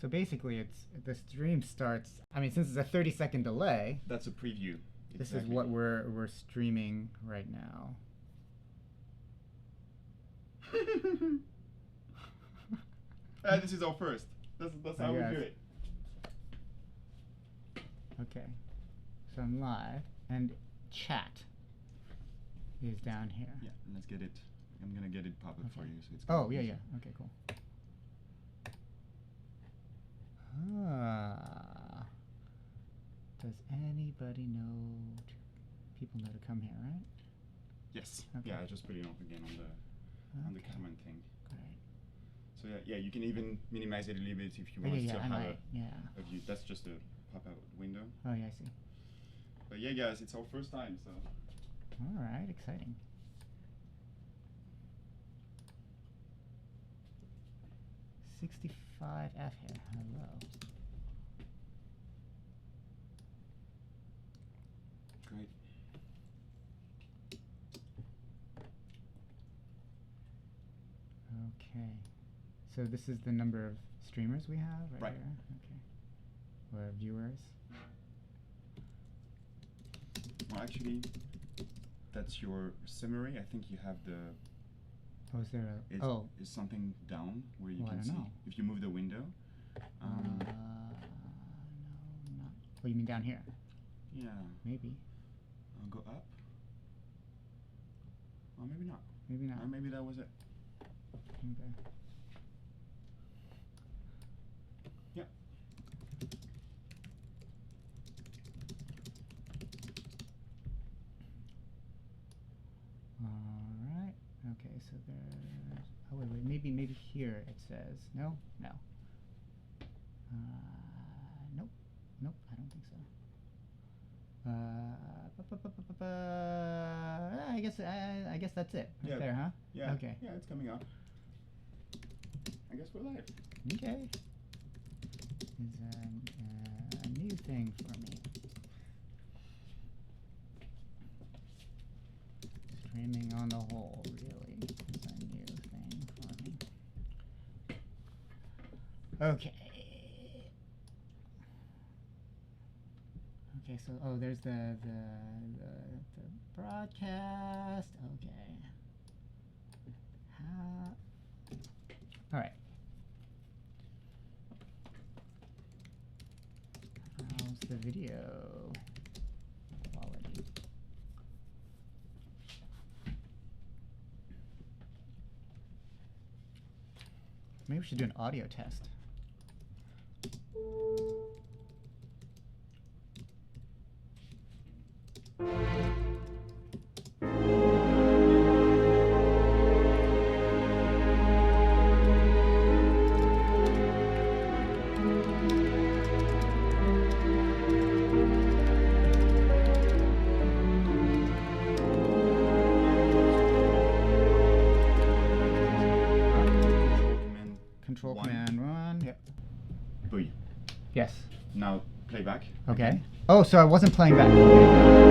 So basically, the stream starts. I mean, since it's a 30-second delay. That's a preview. This is what we're streaming right now. This is our first. That's how we do it. Okay, so I'm live, and chat is down here. Yeah, let's get it. I'm gonna get it pop up for you, so it's. Oh yeah. Okay, cool. Ah. Does anybody know? People know to come here, right? Yes. Okay. Yeah, I just put it up again on the comment thing. Great. So yeah, you can even minimize it a little bit if you want to still have a view. That's just a pop-out window. Oh yeah, I see. But yeah, guys, it's our first time, so. All right, exciting. $65 here. Hello. Great. Okay. So this is the number of streamers we have right here? Okay. Or viewers? Well, actually, that's your summary. I think you have the. Oh, is there a? Is something down where you I can don't see know. if you move the window? No, not. Oh, you mean down here? Yeah. Maybe. I'll go up. Or maybe not. Maybe not. Or maybe that was it. Okay. Yeah. All right. Okay. So there's. Oh wait. Maybe here it says no. Nope. I don't think so. I guess that's it. Right there, huh? Yeah. Okay. Yeah, it's coming up. I guess we're live. Okay. Is a new thing for me. Streaming on the whole, really, is a new thing for me. Okay. Okay, so there's the broadcast. Okay. All right. How's the video quality? Maybe we should do an audio test. Control Command Run. Yep. Booyah. Yes. Now play back. Okay. Oh, so I wasn't playing back. Okay.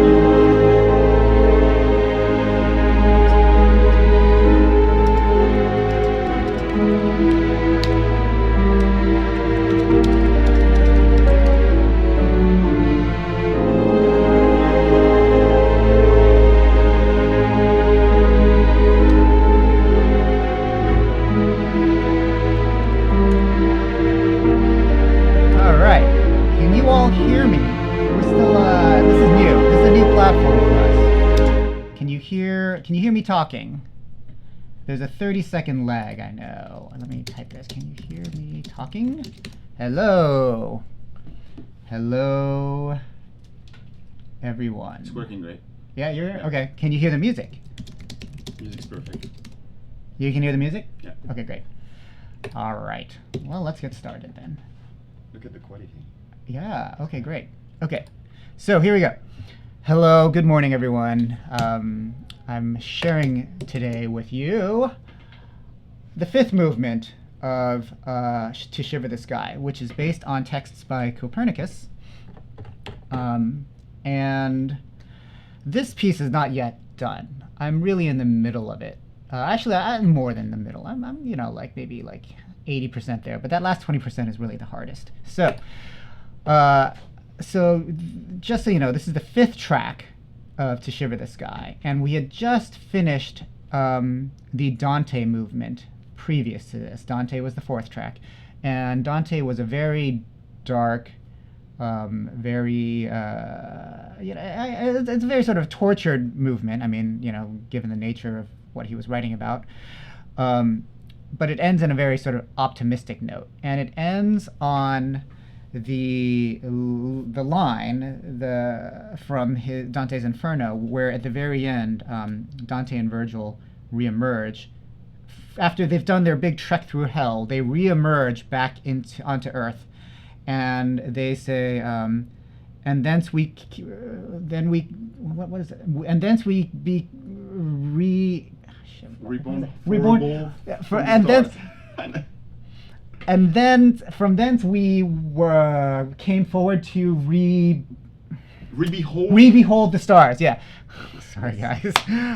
Can you hear me talking? There's a 30-second lag, I know. Let me type this. Can you hear me talking? Hello. Hello, everyone. It's working great. Yeah, okay. Can you hear the music? Music's perfect. You can hear the music? Yeah. Okay, great. All right. Well, let's get started then. Look at the quality. Yeah, okay, great. Okay, so here we go. Hello, good morning, everyone. I'm sharing today with you the fifth movement of To Shiver the Sky, which is based on texts by Copernicus. And this piece is not yet done. I'm really in the middle of it. Actually, I'm more than the middle. I'm like maybe like 80% there, but that last 20% is really the hardest. So, just so you know, this is the 5th track of To Shiver the Sky, and we had just finished the Dante movement previous to this. Dante was the 4th track, and Dante was a very dark, very it's a very sort of tortured movement. I mean, given the nature of what he was writing about, but it ends in a very sort of optimistic note, and it ends on the line from Dante's Inferno, where at the very end, Dante and Virgil reemerge. After they've done their big trek through hell, they reemerge back onto Earth, and they say, and thence we what is it? And thence we be reborn, and then. And then from thence we came forward to re-behold the stars. Yeah, sorry guys.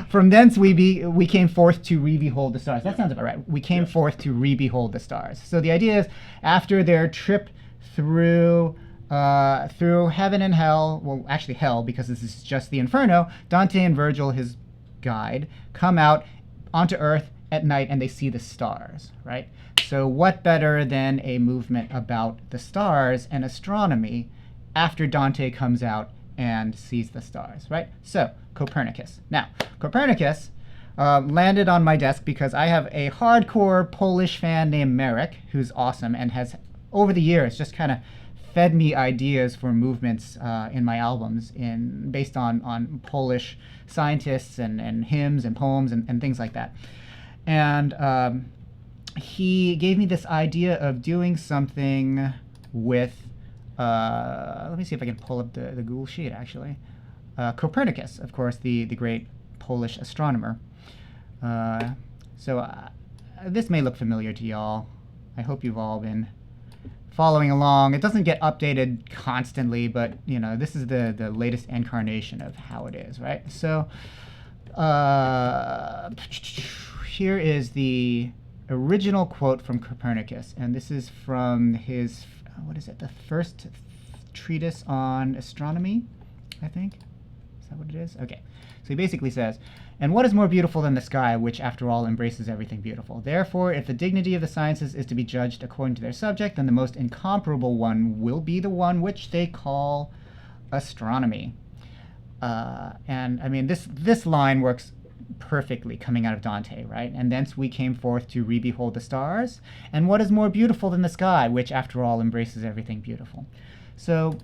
From thence we came forth to re-behold the stars. That sounds about right. We came forth to re-behold the stars. So the idea is, after their trip through heaven and hell, well, actually hell, because this is just the Inferno, Dante and Virgil, his guide, come out onto Earth at night and they see the stars, right? So what better than a movement about the stars and astronomy after Dante comes out and sees the stars, right? So, Copernicus. Now, Copernicus landed on my desk because I have a hardcore Polish fan named Marek, who's awesome and has, over the years, just kind of fed me ideas for movements in my albums based on Polish scientists and hymns and poems and things like that. And he gave me this idea of doing something with, let me see if I can pull up the Google sheet, actually. Copernicus, of course, the great Polish astronomer. So this may look familiar to y'all. I hope you've all been following along. It doesn't get updated constantly, but this is the latest incarnation of how it is, right? So here is the original quote from Copernicus, and this is from his, the first treatise on astronomy, I think. Is that what it is? Okay. So he basically says, "And what is more beautiful than the sky, which after all embraces everything beautiful? Therefore, if the dignity of the sciences is to be judged according to their subject, then the most incomparable one will be the one which they call astronomy." And I mean, this line works perfectly coming out of Dante, right? "And thence we came forth to re-behold the stars. And what is more beautiful than the sky, which after all embraces everything beautiful?" So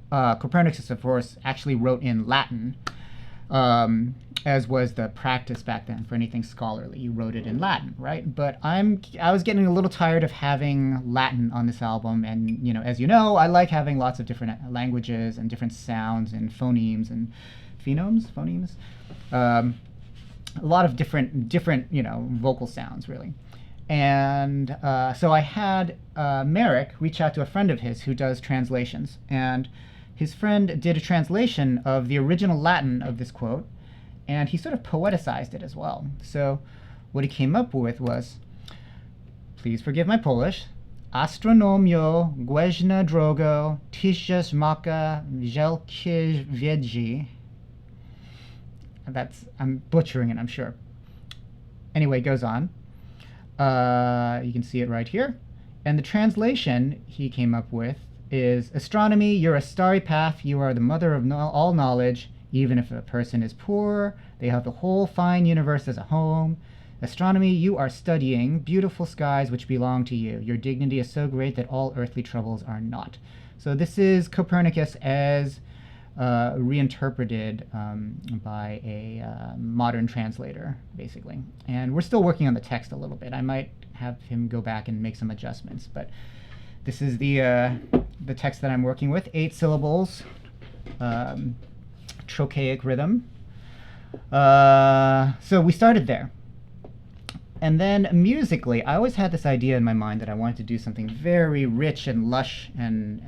Copernicus, of course, actually wrote in Latin, as was the practice back then for anything scholarly. You wrote it in Latin, right? But I was getting a little tired of having Latin on this album, and as you know, I like having lots of different languages and different sounds and phonemes and phonemes. A lot of different vocal sounds, really. And so I had Marek reach out to a friend of his who does translations, and his friend did a translation of the original Latin of this quote, and he sort of poeticized it as well. So what he came up with was, please forgive my Polish, "Astronomio gweźna drogo, tysiąc maka wielkie wiedzi." I'm butchering it, I'm sure. Anyway, it goes on. You can see it right here. And the translation he came up with is, "Astronomy, you're a starry path. You are the mother of all knowledge. Even if a person is poor, they have the whole fine universe as a home. Astronomy, you are studying beautiful skies which belong to you. Your dignity is so great that all earthly troubles are not." So this is Copernicus as reinterpreted by a modern translator, basically. And we're still working on the text a little bit. I might have him go back and make some adjustments, but this is the text that I'm working with. 8 syllables, trochaic rhythm. So we started there. And then musically, I always had this idea in my mind that I wanted to do something very rich and lush and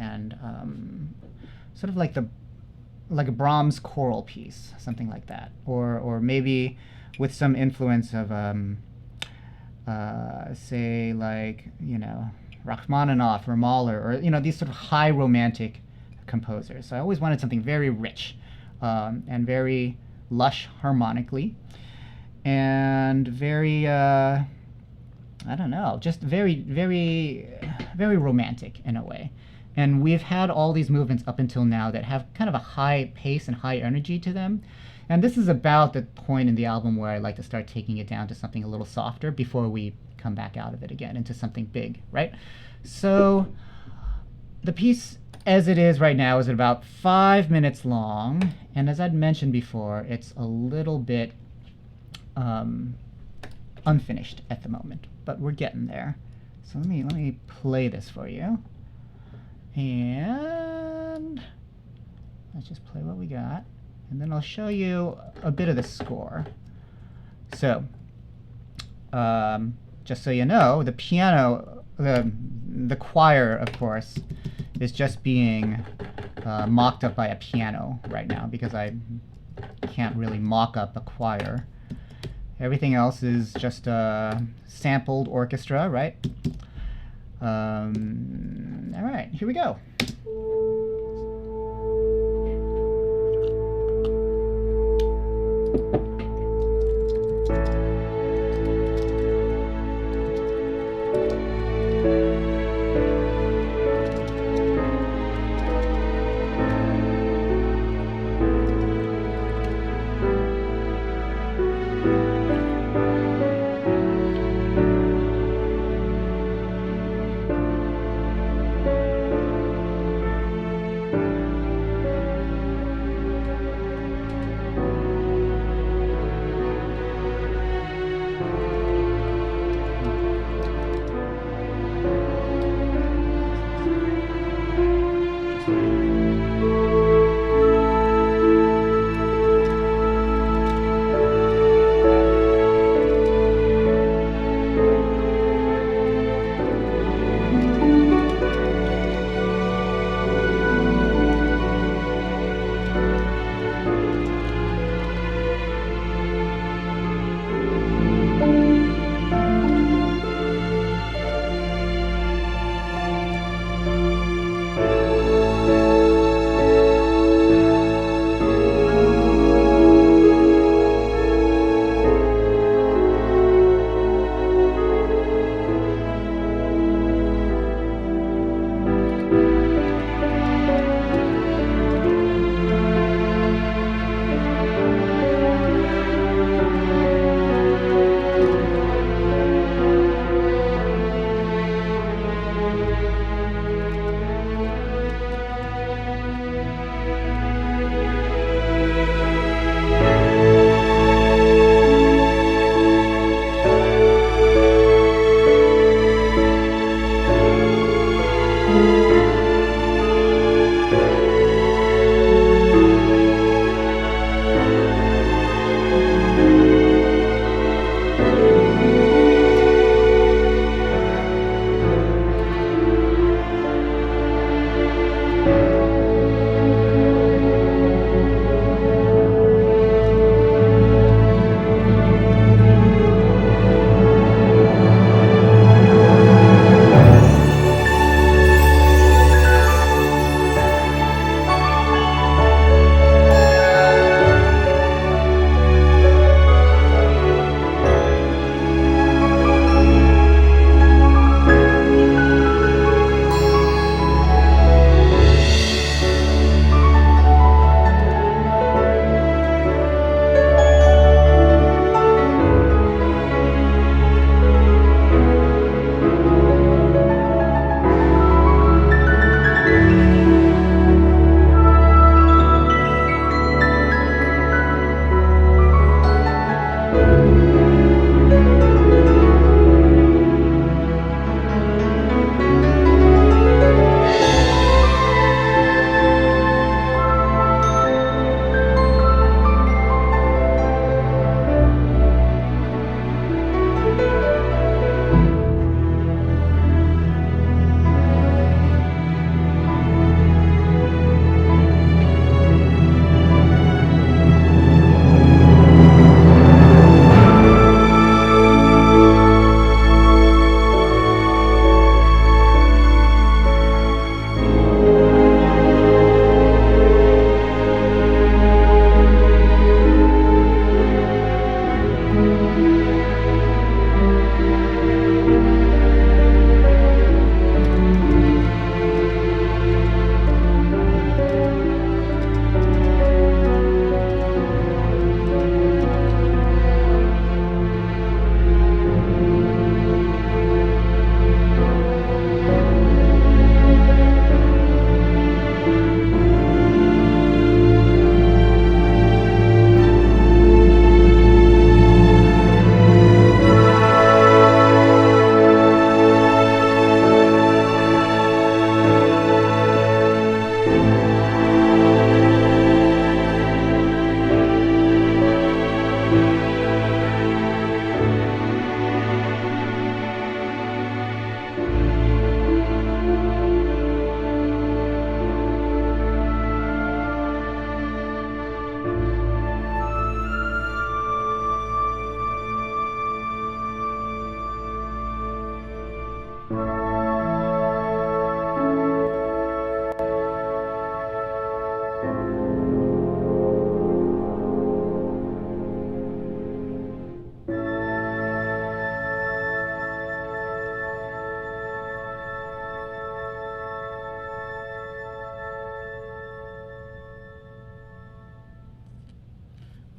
sort of like a Brahms choral piece, something like that, or maybe with some influence of, say, like, Rachmaninoff or Mahler, or, these sort of high romantic composers. So I always wanted something very rich and very lush harmonically, and very, I don't know, just very, very, very romantic in a way. And we've had all these movements up until now that have kind of a high pace and high energy to them. And this is about the point in the album where I like to start taking it down to something a little softer before we come back out of it again into something big, right? So the piece as it is right now is about 5 minutes long. And as I'd mentioned before, it's a little bit unfinished at the moment, but we're getting there. So let me play this for you. And let's just play what we got, and then I'll show you a bit of the score. So, just so you know, the piano, the choir, of course, is just being mocked up by a piano right now, because I can't really mock up a choir. Everything else is just a sampled orchestra, right? All right, here we go.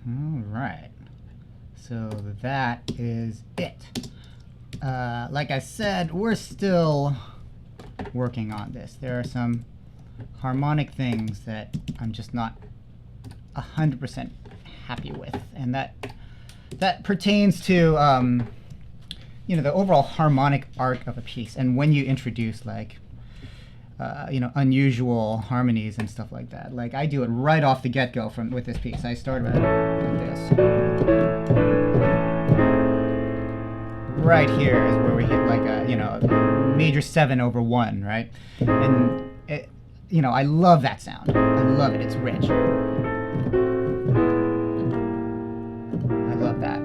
All right, so that is it. Like I said, we're still working on this. There are some harmonic things that I'm just not 100% happy with, and that pertains to the overall harmonic arc of a piece. And when you introduce like unusual harmonies and stuff like that, like I do it right off the get-go with this piece. I start with this. Right here is where we hit like a major 7 over 1, right? And it, I love that sound. I love it. It's rich. I love that.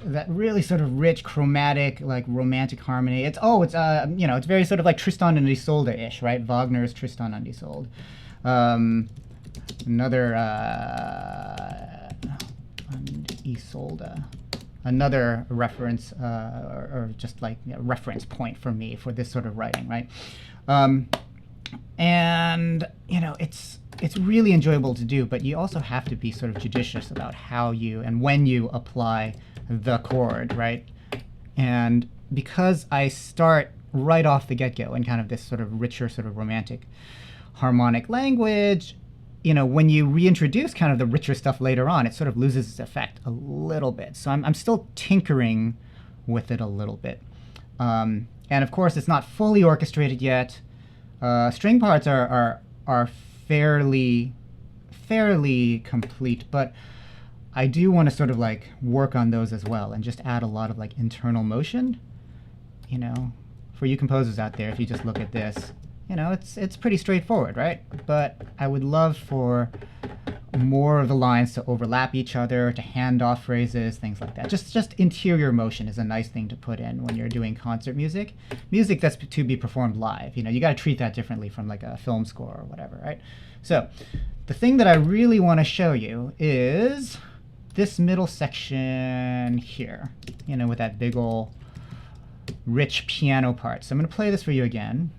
That really sort of rich, chromatic, like romantic harmony. It's very sort of like Tristan and Isolde-ish, right? Wagner's Tristan and Isolde. Another reference, or just like reference point for me for this sort of writing, right? And it's really enjoyable to do, but you also have to be sort of judicious about how you and when you apply the chord, right? And because I start right off the get-go in kind of this sort of richer, sort of romantic harmonic language, when you reintroduce kind of the richer stuff later on, it sort of loses its effect a little bit. So I'm still tinkering with it a little bit. And of course, it's not fully orchestrated yet. String parts are fairly complete, but I do want to sort of like work on those as well and just add a lot of like internal motion. For you composers out there, if you just look at this, it's pretty straightforward, right? But I would love for more of the lines to overlap each other, to hand off phrases, things like that. Just interior motion is a nice thing to put in when you're doing concert music. Music that's to be performed live. You got to treat that differently from like a film score or whatever, right? So the thing that I really want to show you is this middle section here, with that big ol' rich piano part. So I'm going to play this for you again,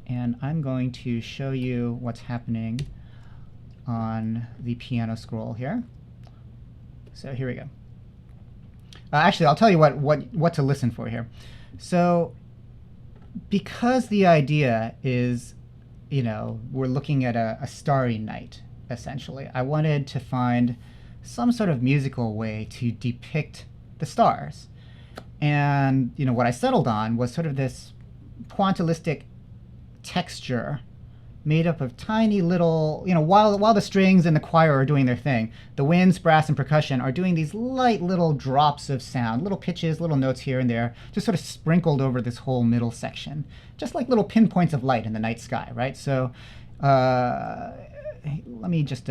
and I'm going to show you what's happening on the piano scroll here. So here we go. Actually, I'll tell you what to listen for here. So because the idea is, we're looking at a starry night, essentially, I wanted to find some sort of musical way to depict the stars. And what I settled on was sort of this pointillistic texture made up of tiny little, while the strings and the choir are doing their thing, the winds, brass, and percussion are doing these light little drops of sound, little pitches, little notes here and there, just sort of sprinkled over this whole middle section, just like little pinpoints of light in the night sky, right? So let me just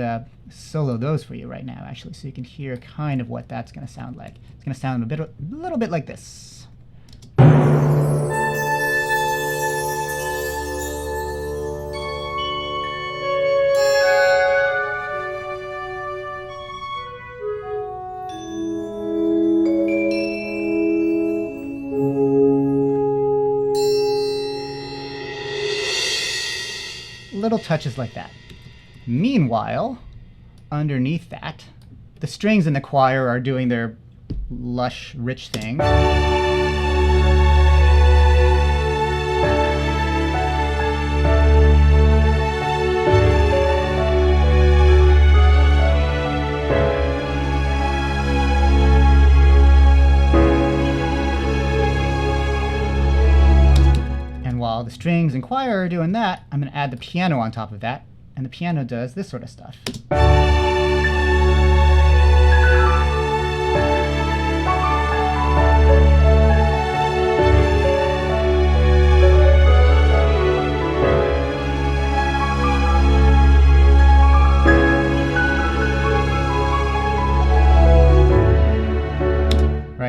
solo those for you right now, actually, so you can hear kind of what that's going to sound like. It's going to sound a little bit like this. Little touches like that. Meanwhile, underneath that, the strings in the choir are doing their lush, rich thing. And while the strings and choir are doing that, I'm going to add the piano on top of that. And the piano does this sort of stuff.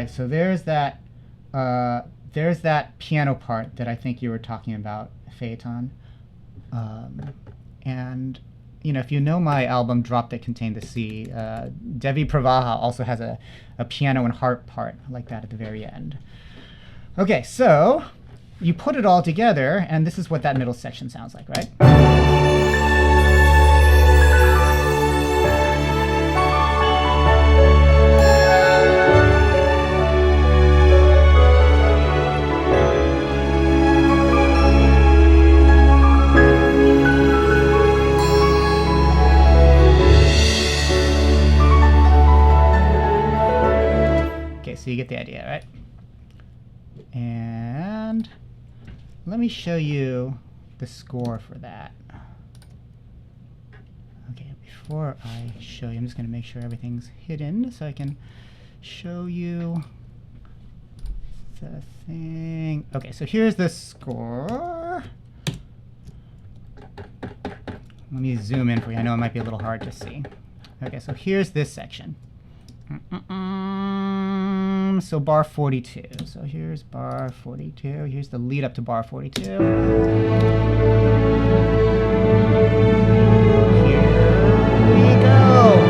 right, so there's that piano part that I think you were talking about, Phaeton. And if you know my album Drop That Contained the Sea, Devi Pravaha also has a piano and harp part like that at the very end. Okay, so you put it all together, and this is what that middle section sounds like, right? So you get the idea, right? And let me show you the score for that. Okay, before I show you, I'm just going to make sure everything's hidden so I can show you the thing. Okay, so here's the score. Let me zoom in for you. I know it might be a little hard to see. Okay, so here's this section. So bar 42. So here's bar 42. Here's the lead up to bar 42. Here we go.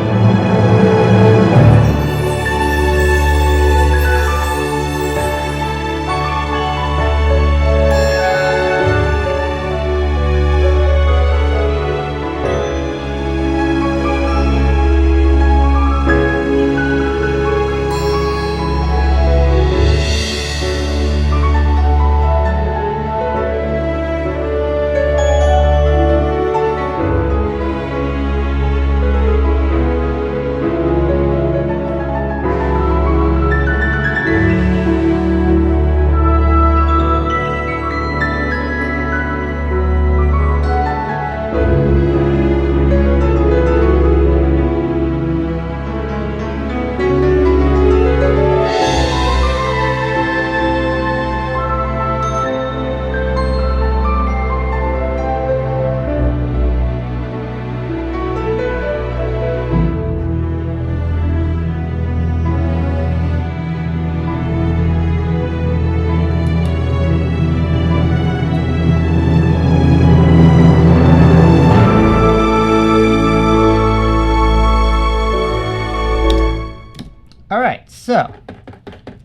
All right, so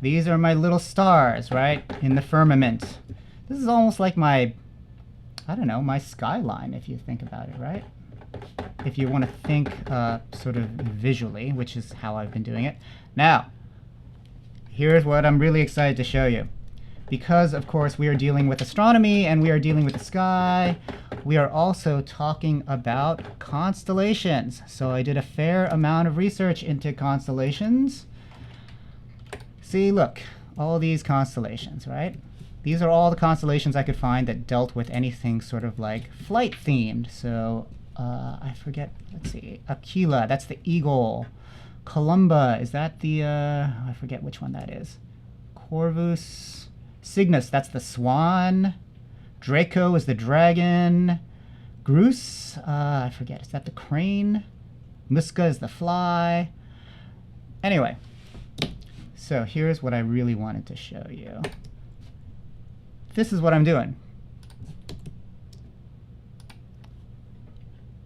these are my little stars, right, in the firmament. This is almost like my, I don't know, my skyline, if you think about it, right? If you want to think sort of visually, which is how I've been doing it. Now, here's what I'm really excited to show you. Because, of course, we are dealing with astronomy and we are dealing with the sky, we are also talking about constellations. So I did a fair amount of research into constellations. See, look, all these constellations, right? These are all the constellations I could find that dealt with anything sort of like flight themed. So I forget, let's see, Aquila, that's the eagle. Columba, is that the, I forget which one that is. Corvus, Cygnus, that's the swan. Draco is the dragon. Grus, I forget, is that the crane? Musca is the fly. Anyway, so here's what I really wanted to show you. This is what I'm doing.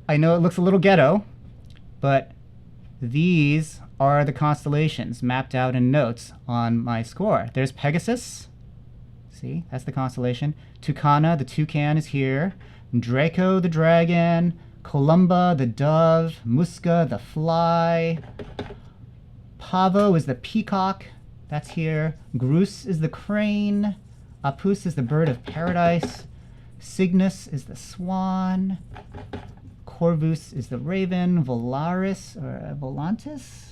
I know it looks a little ghetto, but these are the constellations mapped out in notes on my score. There's Pegasus. See, that's the constellation. Tucana, the toucan, is here. Draco, the dragon. Columba, the dove. Musca, the fly. Pavo is the peacock. That's here. Grus is the crane. Apus is the bird of paradise. Cygnus is the swan. Corvus is the raven. Volaris, or Volantis,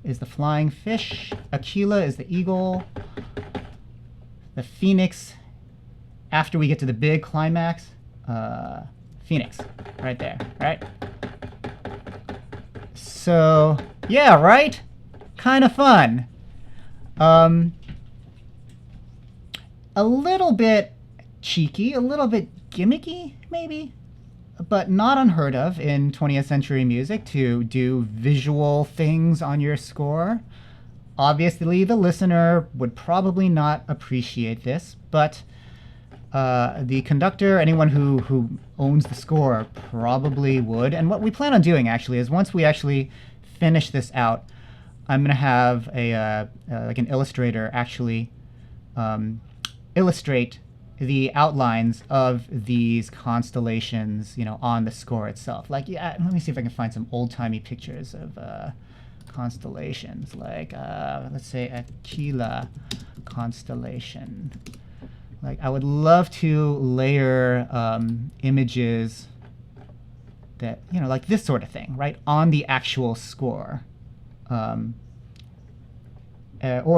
is the flying fish. Aquila is the eagle. The phoenix, after we get to the big climax, Phoenix, right there, right? So, yeah, right? Kind of fun. A little bit cheeky, a little bit gimmicky, maybe, but not unheard of in 20th century music to do visual things on your score. obviously the listener would probably not appreciate this, but the conductor, anyone who owns the score, probably would. And what we plan on doing actually is once we actually finish this out, I'm going to have like an illustrator actually illustrate the outlines of these constellations, on the score itself. Like, yeah, let me see if I can find some old-timey pictures of constellations, like let's say Aquila constellation. Like, I would love to layer images that, like this sort of thing, right, on the actual score. Or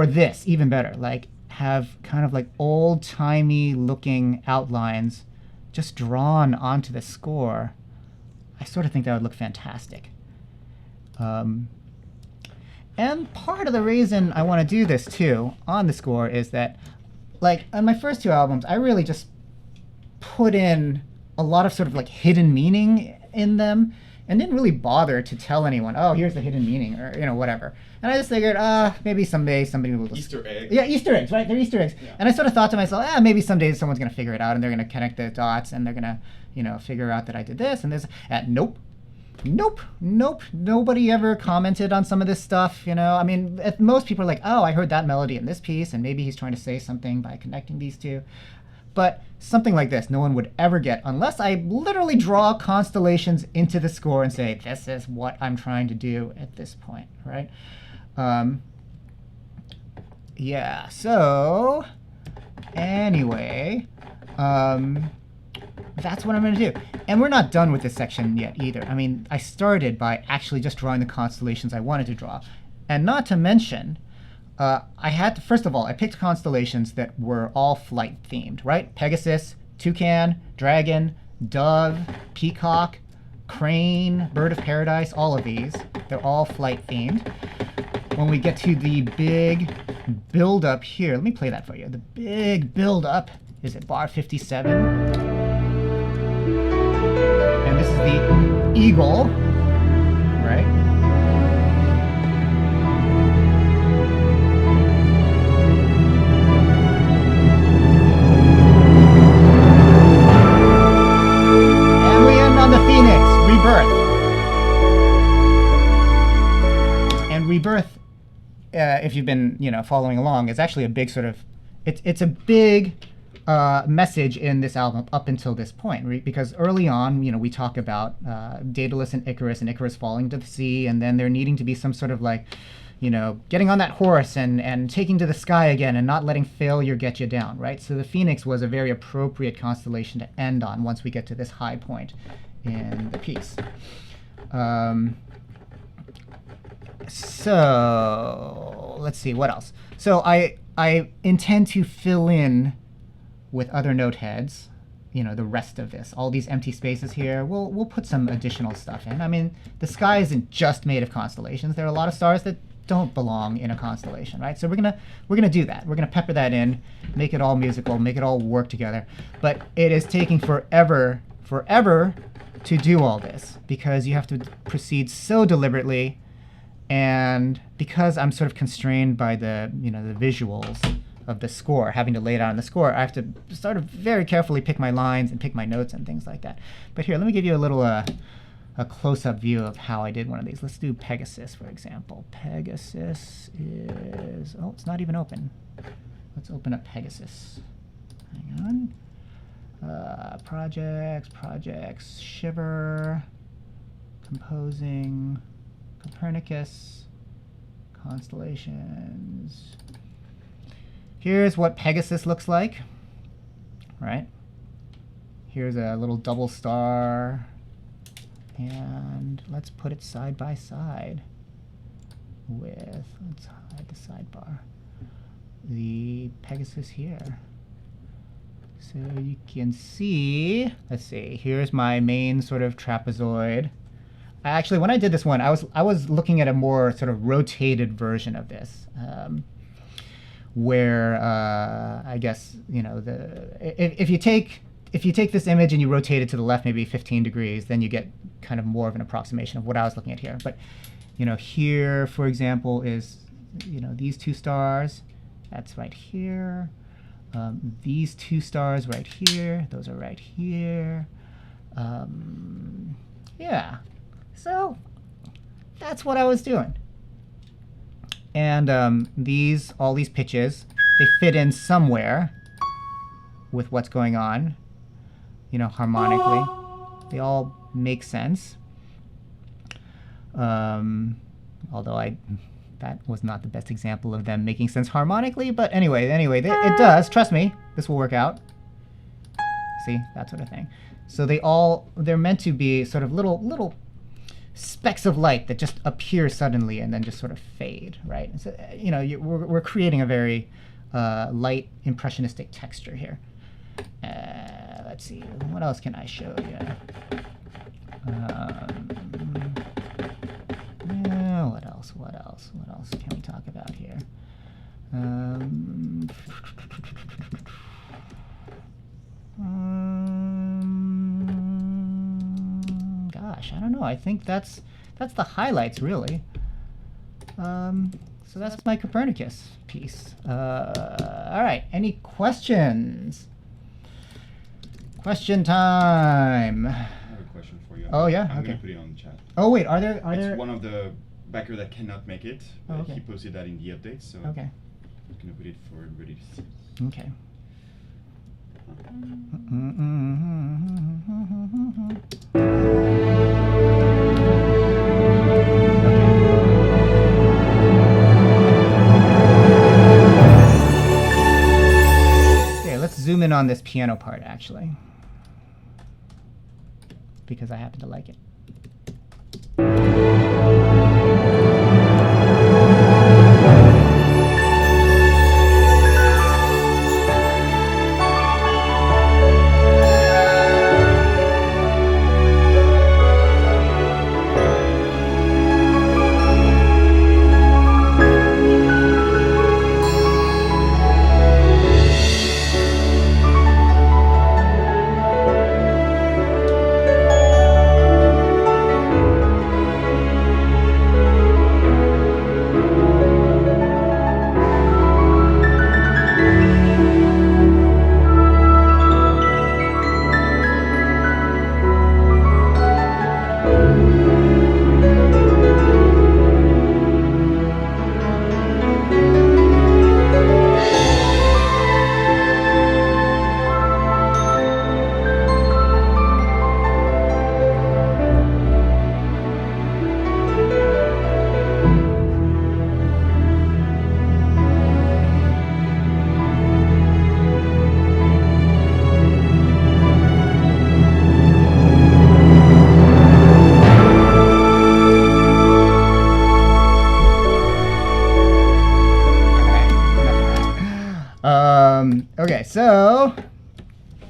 this, even better, like have kind of like old-timey looking outlines just drawn onto the score. I sort of think that would look fantastic. And part of the reason I want to do this too on the score is that, like, on my first two albums, I really just put in a lot of sort of like hidden meaning in them and didn't really bother to tell anyone, oh, here's the hidden meaning, or whatever. And I just figured, maybe someday somebody will just... Easter eggs. Yeah, Easter eggs, right? They're Easter eggs. Yeah. And I sort of thought to myself, maybe someday someone's going to figure it out, and they're going to connect the dots, and they're going to, figure out that I did this and this. Nope. Nobody ever commented on some of this stuff, I mean, most people are like, oh, I heard that melody in this piece, and maybe he's trying to say something by connecting these two. But something like this, no one would ever get unless I literally draw constellations into the score and say, this is what I'm trying to do at this point, right? Yeah, so anyway, that's what I'm going to do. And we're not done with this section yet either. I mean, I started by actually just drawing the constellations I wanted to draw. And not to mention, I had to, first of all, I picked constellations that were all flight themed, right? Pegasus, toucan, dragon, dove, peacock, crane, bird of paradise, all of these. They're all flight themed. When we get to the big build up here, let me play that for you. The big build up is at bar 57. And this is the eagle, right? Rebirth, if you've been following along, is actually a big sort of it's a big message in this album up until this point, right? Because early on, we talk about Daedalus and Icarus falling to the sea, and then there needing to be some sort of like getting on that horse and taking to the sky again and not letting failure get you down, right? So the Phoenix was a very appropriate constellation to end on once we get to this high point in the piece. So let's see, what else? So I intend to fill in with other note heads, the rest of this. All these empty spaces here, we'll put some additional stuff in. I mean, the sky isn't just made of constellations. There are a lot of stars that don't belong in a constellation, right? So we're gonna do that. We're gonna pepper that in, make it all musical, make it all work together. But it is taking forever to do all this because you have to proceed so deliberately. And because I'm sort of constrained by the the visuals of the score, having to lay it out on the score, I have to sort of very carefully pick my lines and pick my notes and things like that. But here, let me give you a little a close-up view of how I did one of these. Let's do Pegasus, for example. Pegasus is, it's not even open. Let's open up Pegasus. Hang on. Projects, Shiver, composing, Copernicus, constellations. Here's what Pegasus looks like, right? Here's a little double star, and let's put it side by side with, let's hide the sidebar, the Pegasus here. So you can see, let's see, here's my main sort of trapezoid. Actually, when I did this one, I was looking at a more sort of rotated version of this, where I guess if you take this image and you rotate it to the left maybe 15 degrees, then you get kind of more of an approximation of what I was looking at here. But here, for example, is these 2 stars, that's right here. These 2 stars right here, those are right here. Yeah, so that's what I was doing. And all these pitches, they fit in somewhere with what's going on, harmonically. They all make sense. Although that was not the best example of them making sense harmonically, but anyway, it does. Trust me, this will work out. See, that sort of thing. So they're meant to be sort of little specks of light that just appear suddenly and then just sort of fade, right? So, we're creating a very light impressionistic texture here. Let's see, what else can I show you? What else can we talk about here? Gosh, I don't know. I think that's the highlights, really. So that's my Copernicus piece. All right, any questions? Question time. I have a question for you. Oh, yeah? I'm Okay. going to put it on the chat. Oh, wait, are there... It's one of the backer that cannot make it. Oh, okay. He posted that in the update, so Okay. I'm going to put it for everybody to see. Okay. Okay, let's zoom in on this piano part, actually, because I happen to like it. Okay, so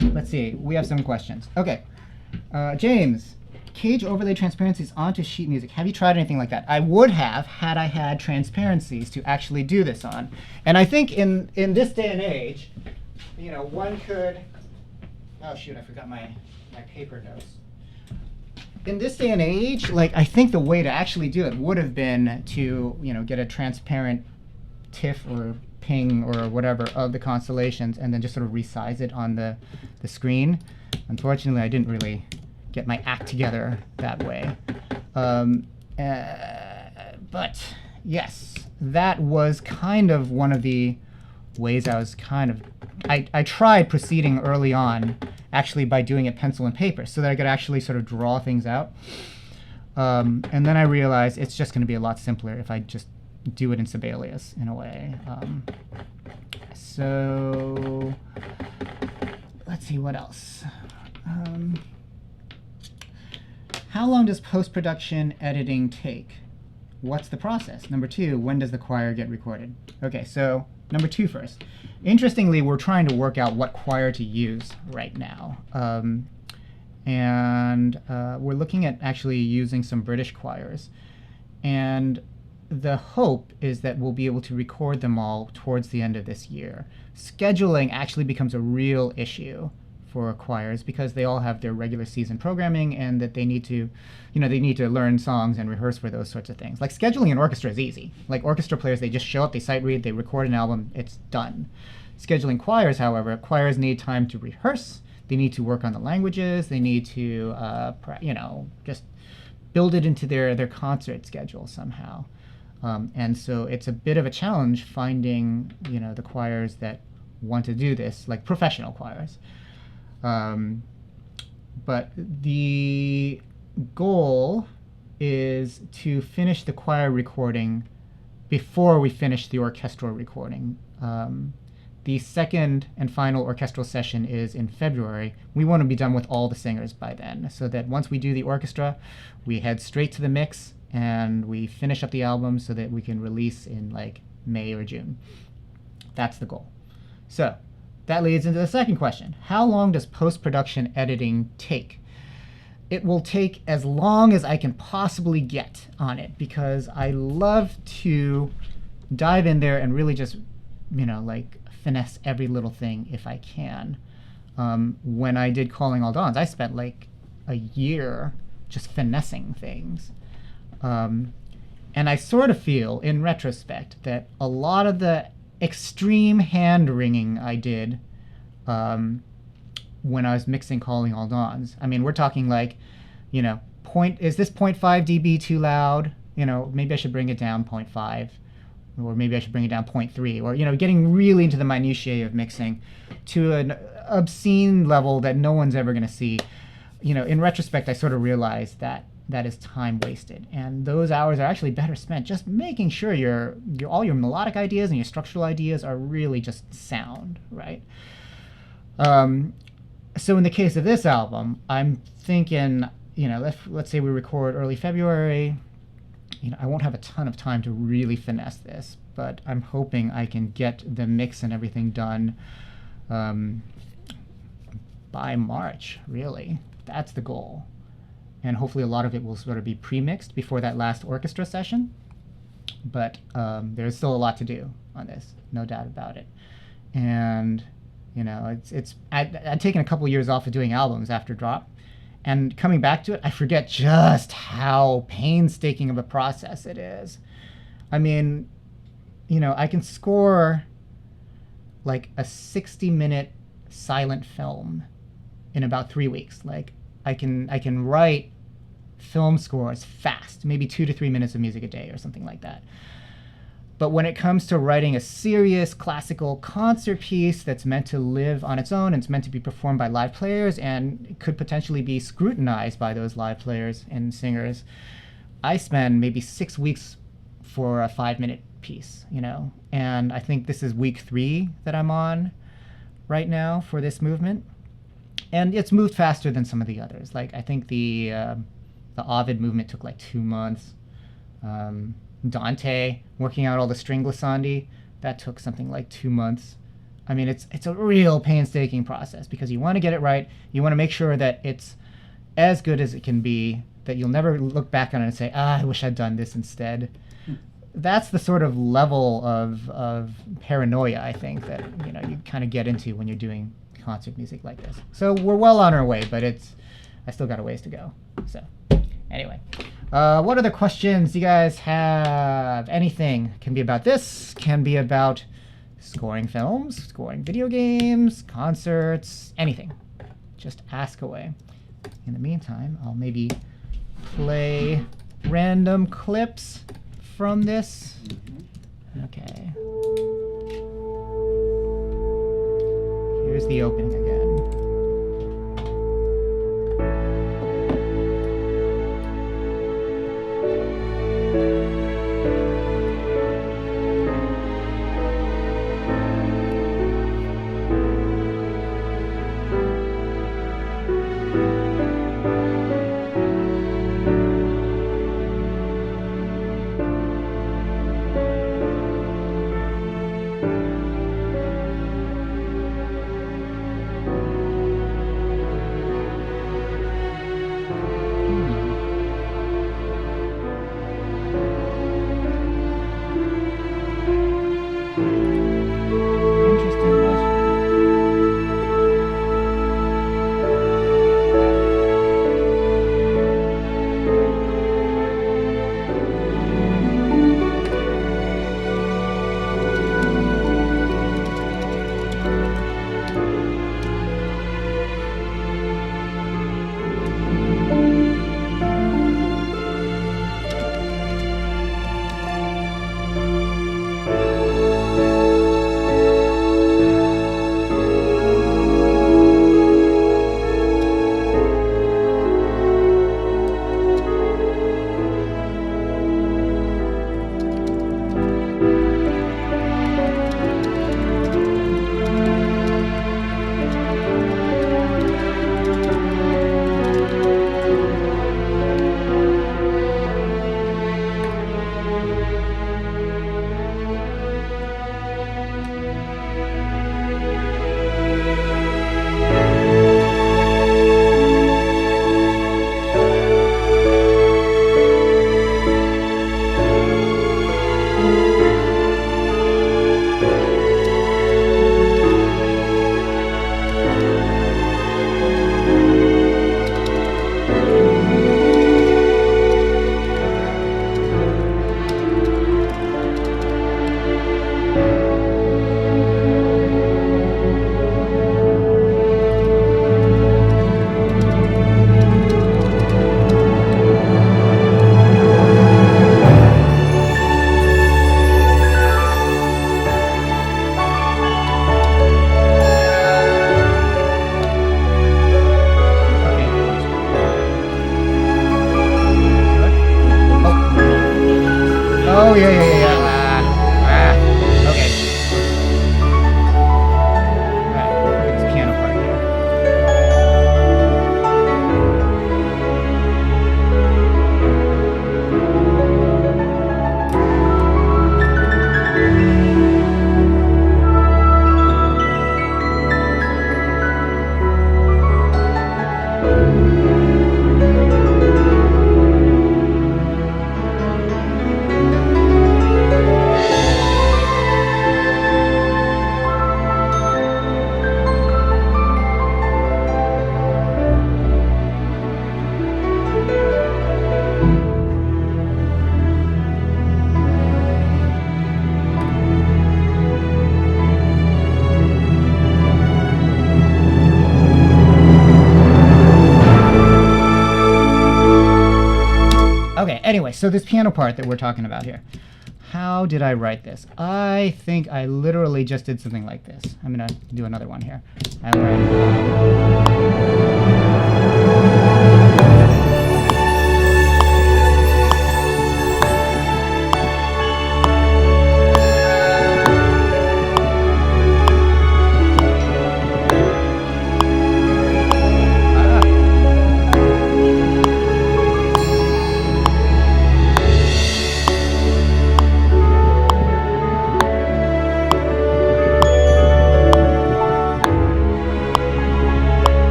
let's see. We have some questions. Okay, James, cage overlay transparencies onto sheet music. Have you tried anything like that? I would have had I had transparencies to actually do this on. And I think in this day and age, one could. Oh shoot! I forgot my paper notes. In this day and age, I think the way to actually do it would have been to get a transparent TIFF or ping or whatever of the constellations and then just sort of resize it on the screen. Unfortunately, I didn't really get my act together that way. But yes, that was kind of one of the ways I was I tried proceeding early on actually by doing it pencil and paper so that I could actually sort of draw things out. And then I realized it's just going to be a lot simpler if I just do it in Sibelius in a way. So let's see what else. How long does post-production editing take? What's the process? Number 2, when does the choir get recorded? Okay, so number 2 first. Interestingly, we're trying to work out what choir to use right now. And we're looking at actually using some British choirs. And the hope is that we'll be able to record them all towards the end of this year. Scheduling actually becomes a real issue for choirs because they all have their regular season programming, and that they need to, they need to learn songs and rehearse for those sorts of things. Like scheduling an orchestra is easy. Like orchestra players, they just show up, they sight read, they record an album, it's done. Scheduling choirs, however, choirs need time to rehearse. They need to work on the languages. They need to, just build it into their concert schedule somehow. And so it's a bit of a challenge finding, the choirs that want to do this, like professional choirs. But the goal is to finish the choir recording before we finish the orchestral recording. The second and final orchestral session is in February. We want to be done with all the singers by then, so that once we do the orchestra, we head straight to the mix and we finish up the album so that we can release in like May or June. That's the goal. So that leads into the second question. How long does post-production editing take? It will take as long as I can possibly get on it, because I love to dive in there and really just, finesse every little thing if I can. When I did Calling All Dawns, I spent like a year just finessing things. And I sort of feel, in retrospect, that a lot of the extreme hand-wringing I did when I was mixing Calling All Dawns. I mean, we're talking like, is this 0.5 dB too loud? Maybe I should bring it down 0.5. Or maybe I should bring it down 0.3, or, getting really into the minutiae of mixing to an obscene level that no one's ever going to see. In retrospect, I sort of realized that that is time wasted. And those hours are actually better spent just making sure all your melodic ideas and your structural ideas are really just sound, right? So in the case of this album, I'm thinking, let's say we record early February. I won't have a ton of time to really finesse this, but I'm hoping I can get the mix and everything done by March, really. That's the goal. And hopefully a lot of it will sort of be pre-mixed before that last orchestra session. But there's still a lot to do on this, no doubt about it. And, I'd taken a couple years off of doing albums after Drop. And coming back to it, I forget just how painstaking of a process it is. I mean, I can score like a 60-minute silent film in about 3 weeks. Like, I can write film scores fast, maybe 2 to 3 minutes of music a day or something like that. But when it comes to writing a serious classical concert piece that's meant to live on its own and it's meant to be performed by live players and could potentially be scrutinized by those live players and singers, I spend maybe 6 weeks for a 5-minute piece, And I think this is week 3 that I'm on right now for this movement. And it's moved faster than some of the others. Like, I think the Ovid movement took like 2 months. Dante, working out all the string glissandi, that took something like 2 months. I mean, it's a real painstaking process because you want to get it right. You want to make sure that it's as good as it can be, that you'll never look back on it and say, I wish I'd done this instead. That's the sort of level of paranoia, I think, that you kind of get into when you're doing concert music like this. So we're well on our way, but I still got a ways to go. So anyway. What other questions you guys have? Anything. Can be about this, can be about scoring films, scoring video games, concerts, anything. Just ask away. In the meantime, I'll maybe play random clips from this. Okay. Here's the opening again. Anyway, so this piano part that we're talking about here. How did I write this? I think I literally just did something like this. I'm going to do another one here.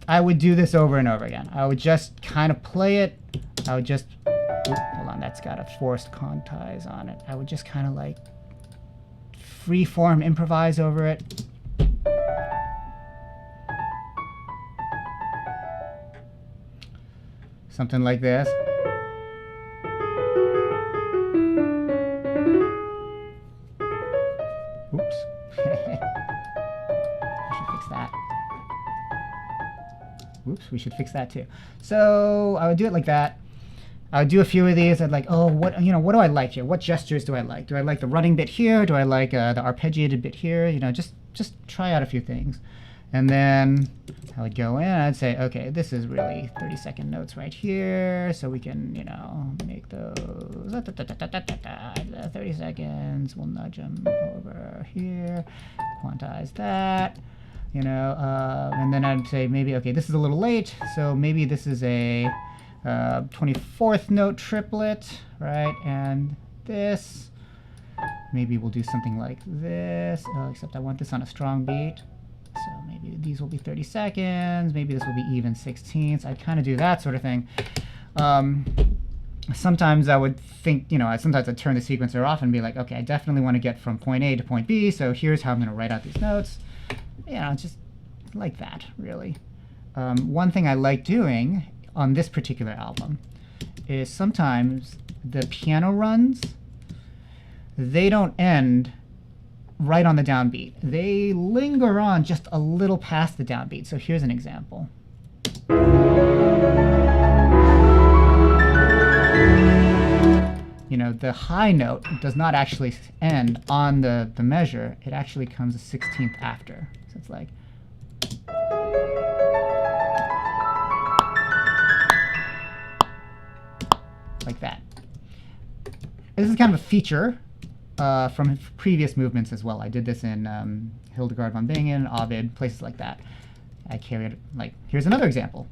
I would do this over and over again. I would just kind of play it. I would just, hold on, that's got a forced quantize on it. I would just kind of like free-form improvise over it. Something like this. Oops. I should fix that. Oops, we should fix that too. So I would do it like that. I would do a few of these. I'd like, oh, what do I like here? What gestures do I like? Do I like the running bit here? Do I like the arpeggiated bit here? Just try out a few things. And then I would go in and I'd say, okay, this is really 30-second notes right here. So we can, make those 30 seconds. We'll nudge them over here, quantize that. And then I'd say maybe, okay, this is a little late, so maybe this is a 24th note triplet, right? And this, maybe we'll do something like this, except I want this on a strong beat. So maybe these will be 30 seconds, maybe this will be even 16ths. I'd kind of do that sort of thing. Sometimes I would think, sometimes I'd turn the sequencer off and be like, okay, I definitely want to get from point A to point B, so here's how I'm going to write out these notes. Just like that, really. One thing I like doing on this particular album is sometimes the piano runs, they don't end right on the downbeat. They linger on just a little past the downbeat. So here's an example. The high note does not actually end on the measure. It actually comes a 16th after. So it's like. Like that. This is kind of a feature from previous movements as well. I did this in Hildegard von Bingen, Ovid, places like that. I carried it, like, here's another example.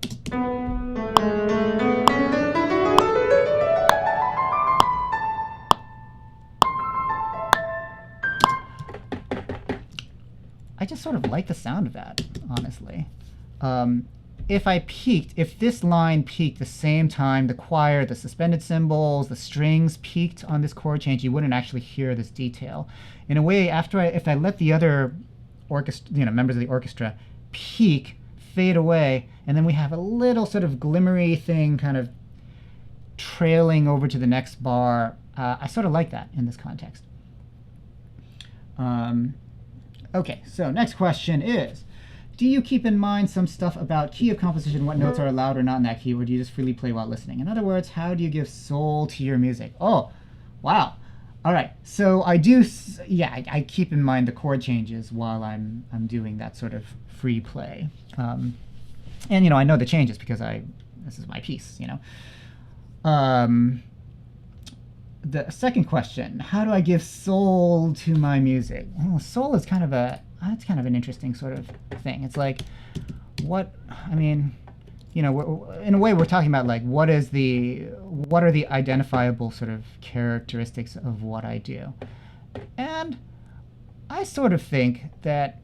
I just sort of like the sound of that, honestly. If this line peaked the same time the choir, the suspended cymbals, the strings peaked on this chord change, you wouldn't actually hear this detail. In a way, if I let the other members of the orchestra peak, fade away, and then we have a little sort of glimmery thing kind of trailing over to the next bar, I sort of like that in this context. Okay, so next question is, do you keep in mind some stuff about key of composition, what notes are allowed or not in that key, or do you just freely play while listening? In other words, how do you give soul to your music? Oh, wow. All right, so I do, I keep in mind the chord changes while I'm doing that sort of free play. And, I know the changes because this is my piece, The second question, how do I give soul to my music? Well, soul is kind of an interesting sort of thing. It's like, in a way we're talking about like, what are the identifiable sort of characteristics of what I do? And I sort of think that,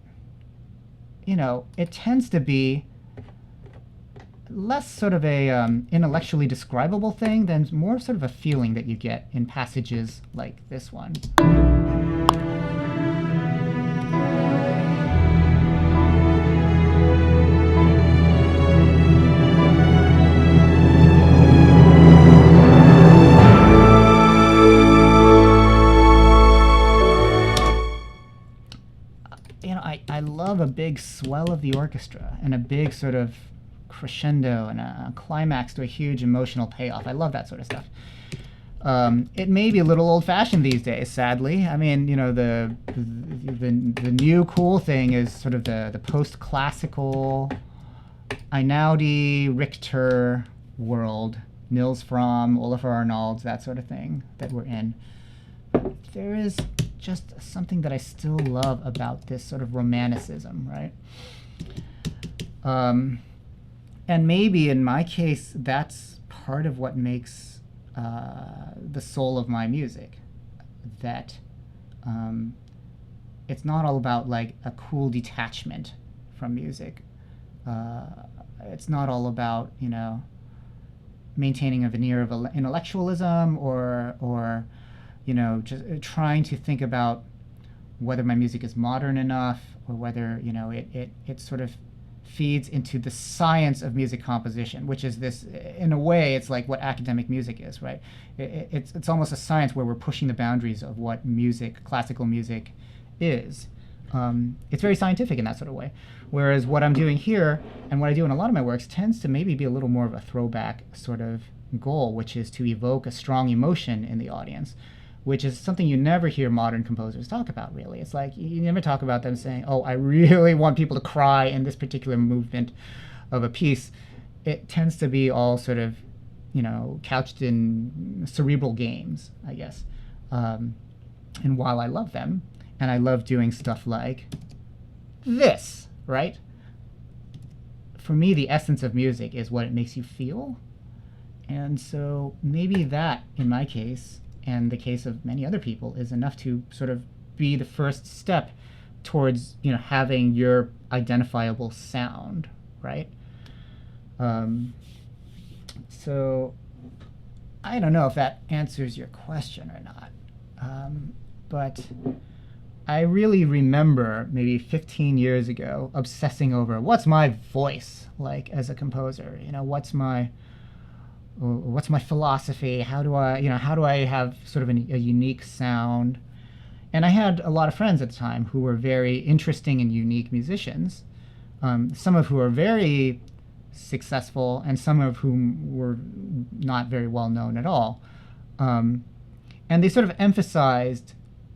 it tends to be less sort of a intellectually describable thing than more sort of a feeling that you get in passages like this one. I love a big swell of the orchestra and a big sort of crescendo and a climax to a huge emotional payoff. I love that sort of stuff. It may be a little old-fashioned these days, sadly. I mean, the new cool thing is sort of the post-classical Einaudi, Richter world, Nils Fromm, Olafur Arnalds, that sort of thing that we're in. But there is just something that I still love about this sort of romanticism, right? And maybe in my case, that's part of what makes the soul of my music. That it's not all about like a cool detachment from music. It's not all about, maintaining a veneer of intellectualism or just trying to think about whether my music is modern enough or whether, it sort of feeds into the science of music composition, which is this, in a way, it's like what academic music is, right? It's almost a science where we're pushing the boundaries of what music, classical music, is. It's very scientific in that sort of way. Whereas what I'm doing here and what I do in a lot of my works tends to maybe be a little more of a throwback sort of goal, which is to evoke a strong emotion in the audience, which is something you never hear modern composers talk about, really. It's like you never talk about them saying, oh, I really want people to cry in this particular movement of a piece. It tends to be all sort of, couched in cerebral games, I guess. And while I love them, and I love doing stuff like this, right? For me, the essence of music is what it makes you feel. And so maybe that, in my case, and the case of many other people, is enough to sort of be the first step towards, having your identifiable sound, right? So I don't know if that answers your question or not, but I really remember maybe 15 years ago obsessing over what's my voice like as a composer, what's my philosophy? How do I have sort of a unique sound? And I had a lot of friends at the time who were very interesting and unique musicians, some of who are very successful and some of whom were not very well known at all. And they sort of emphasized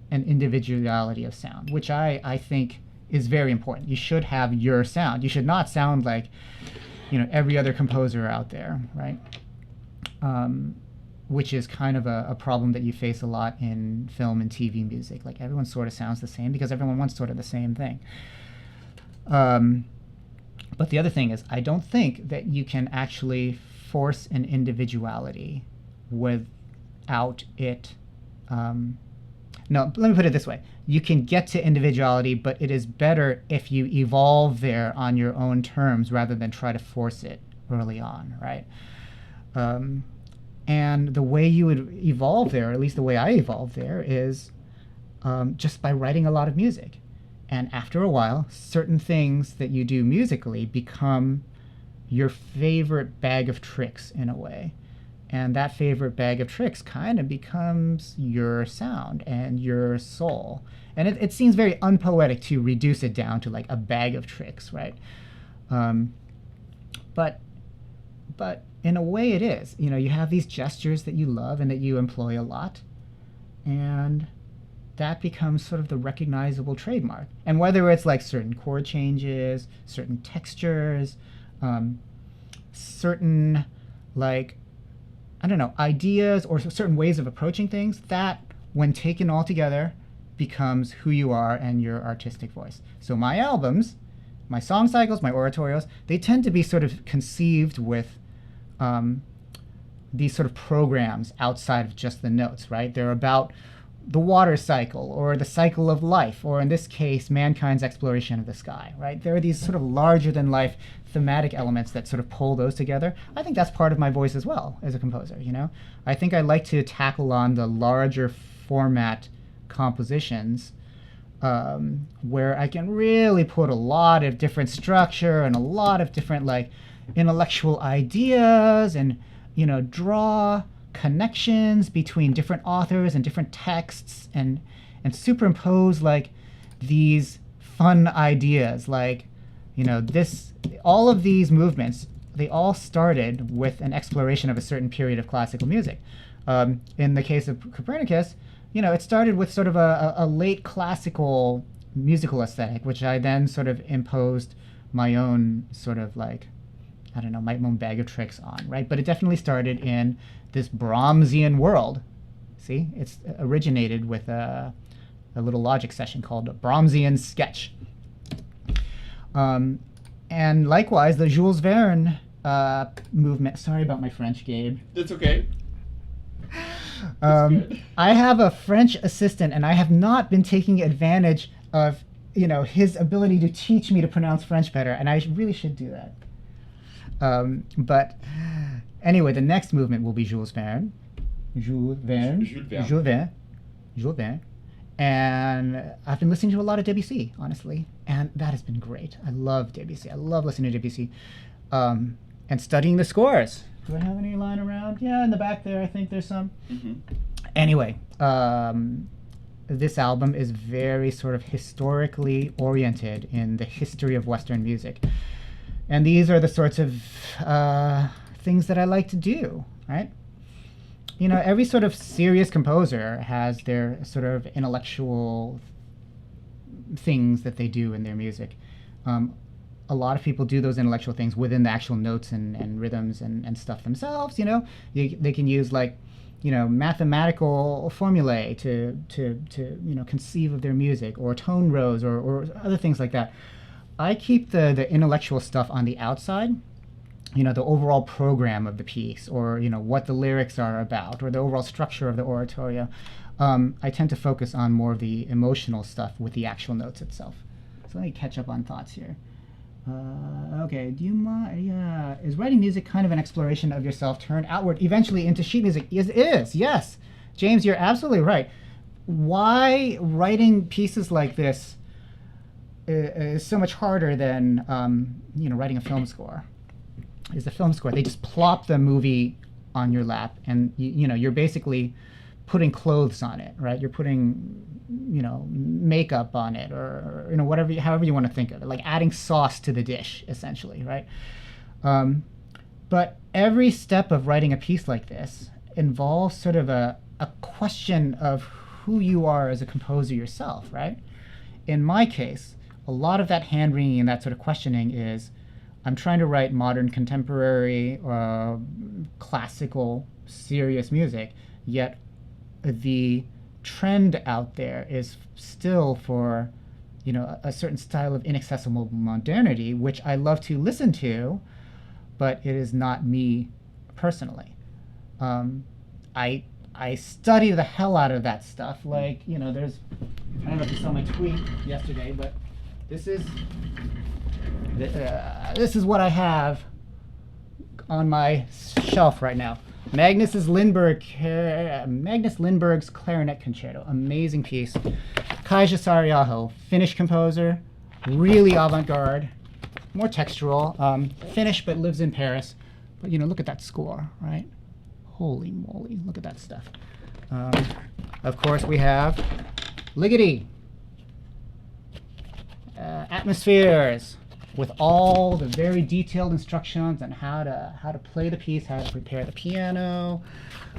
an individuality of sound, which I think is very important. You should have your sound. You should not sound like, every other composer out there, right? Which is kind of a problem that you face a lot in film and TV music. Like everyone sort of sounds the same because everyone wants sort of the same thing. But the other thing is, I don't think that you can actually force an individuality without it. No, let me put it this way. You can get to individuality, but it is better if you evolve there on your own terms rather than try to force it early on, right? And the way you would evolve there, at least the way I evolved there, is just by writing a lot of music. And after a while, certain things that you do musically become your favorite bag of tricks in a way. And that favorite bag of tricks kind of becomes your sound and your soul. And it seems very unpoetic to reduce it down to like a bag of tricks, right? But in a way it is. You have these gestures that you love and that you employ a lot. And that becomes sort of the recognizable trademark. And whether it's like certain chord changes, certain textures, certain ideas or certain ways of approaching things, that when taken all together becomes who you are and your artistic voice. So my albums, my song cycles, my oratorios, they tend to be sort of conceived with these sort of programs outside of just the notes, right? They're about the water cycle, or the cycle of life, or in this case, mankind's exploration of the sky, right? There are these sort of larger-than-life thematic elements that sort of pull those together. I think that's part of my voice as well as a composer, you know? I think I like to tackle on the larger format compositions where I can really put a lot of different structure and a lot of different, like, intellectual ideas and, you know, draw connections between different authors and different texts and superimpose like these fun ideas, like, you know, all of these movements, they all started with an exploration of a certain period of classical music. In the case of Copernicus, you know, it started with sort of a late classical musical aesthetic, which I then sort of imposed my own sort of like, I don't know, my own bag of tricks on, right? But it definitely started in this Brahmsian world. See, it's originated with a little logic session called a Brahmsian sketch. And likewise, the Jules Verne movement. Sorry about my French, Gabe. That's okay. I have a French assistant, and I have not been taking advantage of, you know, his ability to teach me to pronounce French better, and I really should do that. But anyway, the next movement will be Jules Verne. Jules Verne. And I've been listening to a lot of Debussy, honestly, and that has been great. I love Debussy. I love listening to Debussy. And studying the scores. Do I have any lying around? Yeah, in the back there, I think there's some. Mm-hmm. Anyway, this album is very sort of historically oriented in the history of Western music. And these are the sorts of things that I like to do, right? You know, every sort of serious composer has their sort of intellectual things that they do in their music. A lot of people do those intellectual things within the actual notes and rhythms and stuff themselves, you know? They can use, like, you know, mathematical formulae to you know, conceive of their music, or tone rows, or other things like that. I keep the intellectual stuff on the outside, you know, the overall program of the piece, or, you know, what the lyrics are about, or the overall structure of the oratorio. I tend to focus on more of the emotional stuff with the actual notes itself. So let me catch up on thoughts here. Okay, do you mind? Yeah. Is writing music kind of an exploration of yourself turned outward eventually into sheet music? It is, yes. James, you're absolutely right. Why writing pieces like this is so much harder than you know, writing a film score. Is the film score. They just plop the movie on your lap, and you know, you're basically putting clothes on it, right? You're putting, you know, makeup on it, or you know, whatever, however you want to think of it, like adding sauce to the dish, essentially, right? But every step of writing a piece like this involves sort of a question of who you are as a composer yourself, right? In my case, a lot of that hand-wringing and that sort of questioning is, I'm trying to write modern, contemporary, classical, serious music, yet the trend out there is still for, you know, a certain style of inaccessible modernity, which I love to listen to, but it is not me personally. I study the hell out of that stuff. Like, you know, there's, I don't know if you saw my tweet yesterday, but this is what I have on my shelf right now. Magnus Lindberg's Clarinet Concerto. Amazing piece. Kaija Saariaho, Finnish composer, really avant-garde, more textural, Finnish but lives in Paris. But, you know, look at that score, right? Holy moly, look at that stuff. Of course, we have Ligeti, Atmospheres, with all the very detailed instructions on how to play the piece, how to prepare the piano.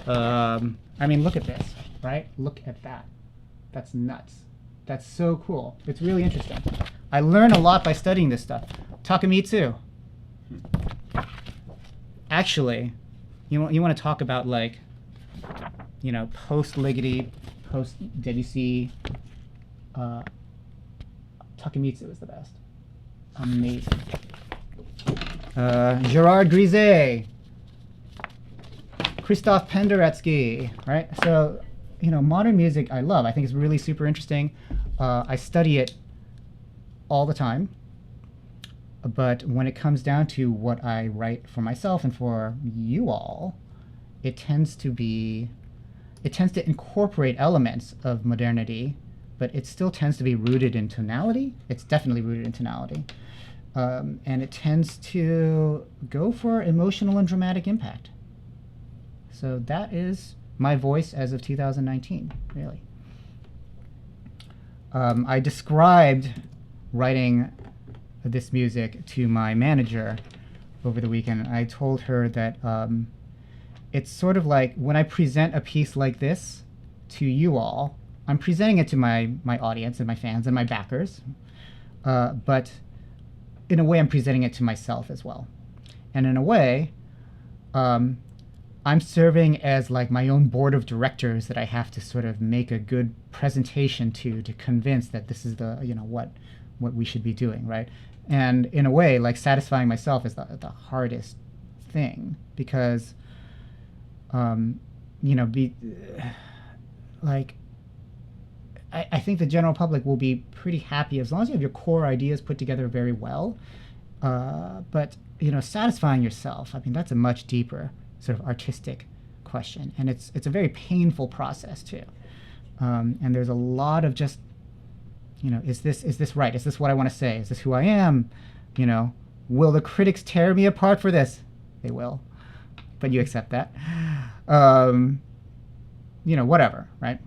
I mean, look at this, right? Look at that. That's nuts. That's so cool. It's really interesting. I learn a lot by studying this stuff. Takemitsu. Actually, you want to talk about, like, you know, post-Ligeti, post-Debussy. Takemitsu is the best. Amazing. Gerard Grisey, Christoph Penderecki, right? So modern music I love. I think it's really super interesting. I study it all the time. But when it comes down to what I write for myself and for you all, it tends to incorporate elements of modernity, but it still tends to be rooted in tonality. It's definitely rooted in tonality. And it tends to go for emotional and dramatic impact. So that is my voice as of 2019, really. I described writing this music to my manager over the weekend. I told her that it's sort of like when I present a piece like this to you all, I'm presenting it to my audience and my fans and my backers, but in a way I'm presenting it to myself as well. And in a way, I'm serving as like my own board of directors that I have to sort of make a good presentation to convince that this is the, what we should be doing, right? And in a way, like satisfying myself is the hardest thing because, I think the general public will be pretty happy as long as you have your core ideas put together very well. But, satisfying yourself, I mean, that's a much deeper sort of artistic question. And it's a very painful process too. And there's a lot of just, is this right? Is this what I want to say? Is this who I am? Will the critics tear me apart for this? They will, but you accept that. Whatever, right?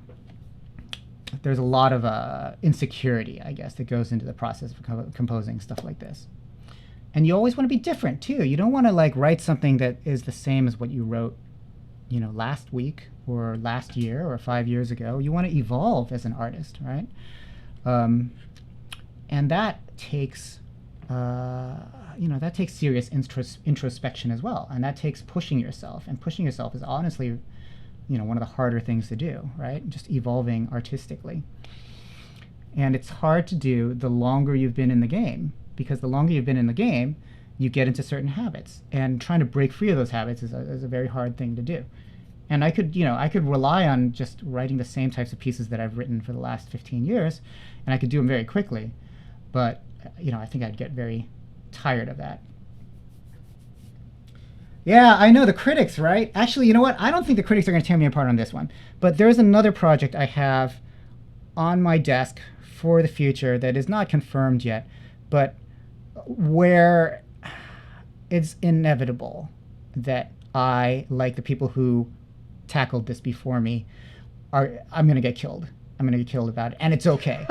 There's a lot of insecurity, I guess, that goes into the process of composing stuff like this. And you always want to be different too. You don't want to like write something that is the same as what you wrote, last week or last year or 5 years ago. You want to evolve as an artist, right? And that takes, serious introspection as well. And that takes pushing yourself. And pushing yourself is honestly, one of the harder things to do, right? Just evolving artistically. And it's hard to do the longer you've been in the game, because the longer you've been in the game, you get into certain habits. And trying to break free of those habits is a very hard thing to do. And I could rely on just writing the same types of pieces that I've written for the last 15 years, and I could do them very quickly. But, I think I'd get very tired of that. Yeah, I know, the critics, right? Actually, you know what? I don't think the critics are going to tear me apart on this one. But there's another project I have on my desk for the future that is not confirmed yet, but where it's inevitable that I, like the people who tackled this before me, I'm going to get killed. I'm going to get killed about it. And it's okay.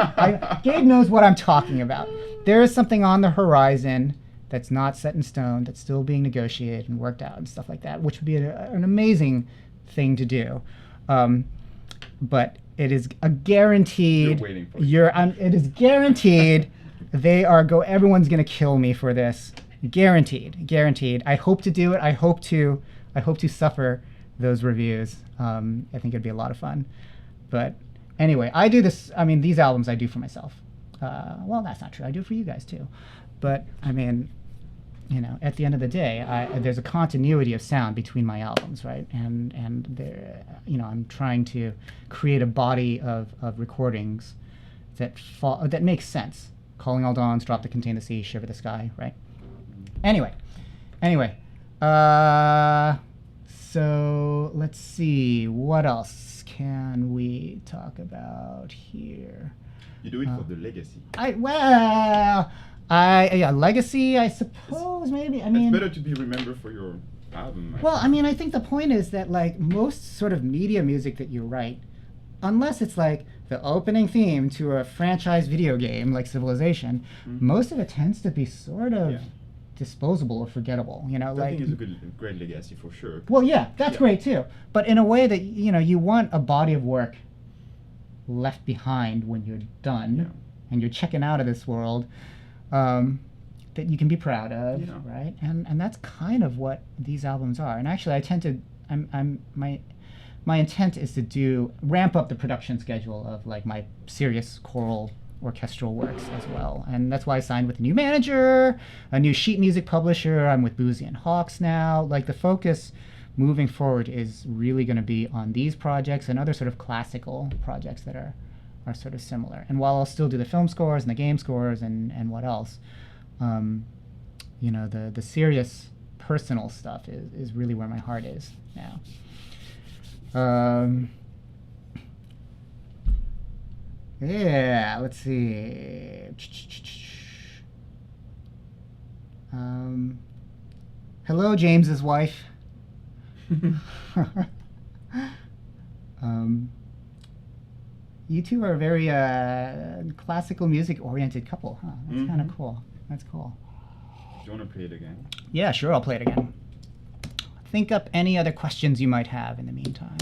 Gabe knows what I'm talking about. There is something on the horizon that's not set in stone, that's still being negotiated and worked out and stuff like that, which would be an amazing thing to do. But it is a guaranteed. You're waiting for it. It is guaranteed. Everyone's going to kill me for this. Guaranteed. I hope to do it. I hope to suffer those reviews. I think it'd be a lot of fun. But anyway, I do this. I mean, these albums I do for myself. Well, that's not true. I do it for you guys too. But I mean, at the end of the day, there's a continuity of sound between my albums, right? And there, I'm trying to create a body of recordings that makes sense. Calling All Dawns, Drop to Contain the Sea, Shiver the Sky, right? Anyway. So let's see, what else can we talk about here? You do it for the legacy. Legacy, I suppose, maybe. I mean, it's better to be remembered for your album. I think the point is that like most sort of media music that you write, unless it's like the opening theme to a franchise video game like Civilization, most of it tends to be sort of disposable or forgettable. I think it's a great legacy for sure. Well, yeah, that's great too. But in a way that you want a body of work left behind when you're done and you're checking out of this world, that you can be proud of, right? And that's kind of what these albums are. And actually, I tend to, my intent is to ramp up the production schedule of like my serious choral orchestral works as well. And that's why I signed with a new manager, a new sheet music publisher. I'm with Boozy and Hawks now. Like the focus moving forward is really going to be on these projects and other sort of classical projects that are sort of similar. And while I'll still do the film scores and the game scores and what else, the serious personal stuff is really where my heart is now. Yeah, let's see. Hello, James's wife. You two are a very classical music-oriented couple, huh? That's kind of cool. That's cool. Do you want to play it again? Yeah, sure, I'll play it again. Think up any other questions you might have in the meantime.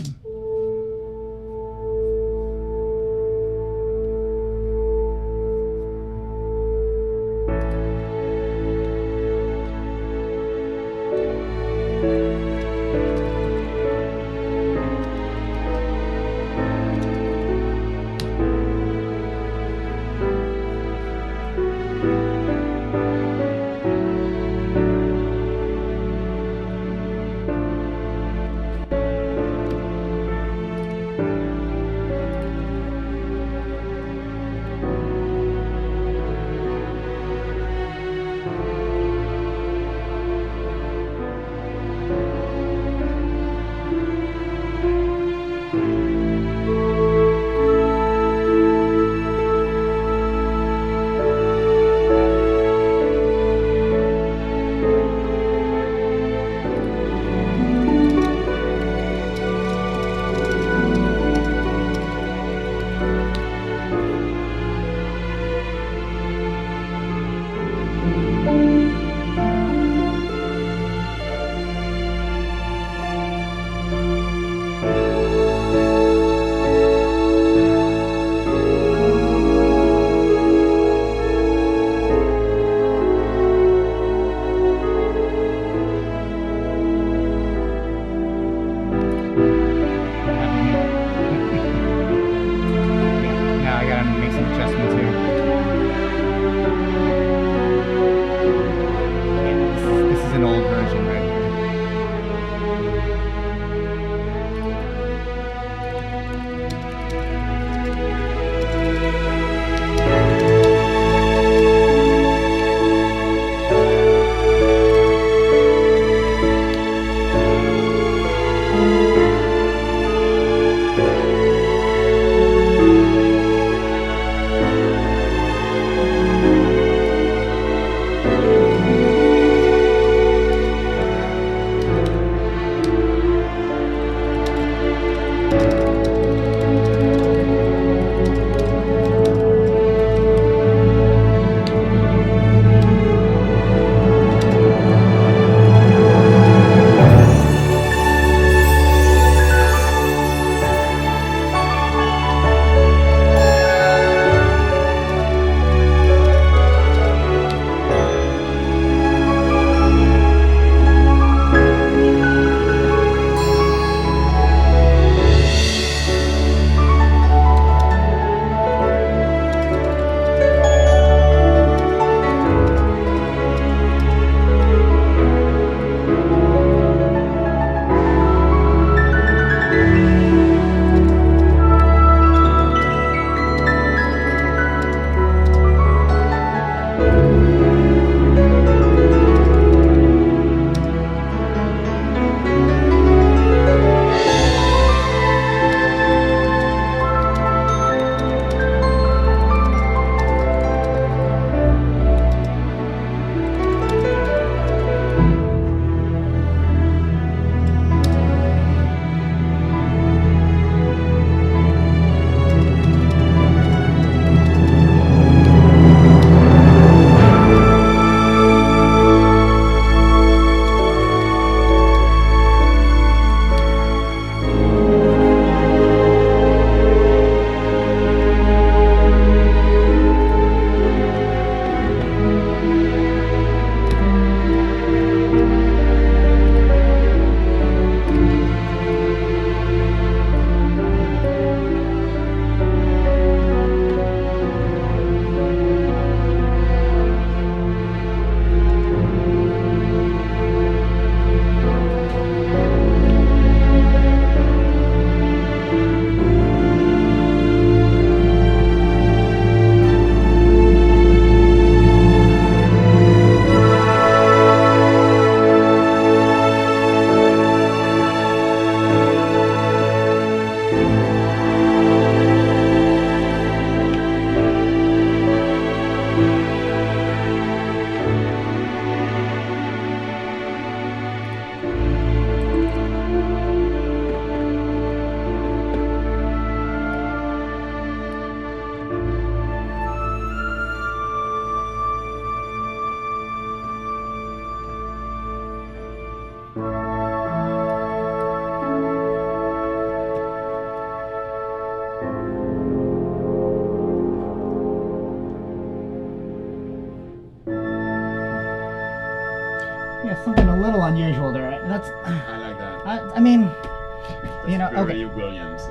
unusual, right? That's. I like that. I mean, That's you know, very okay. Williams.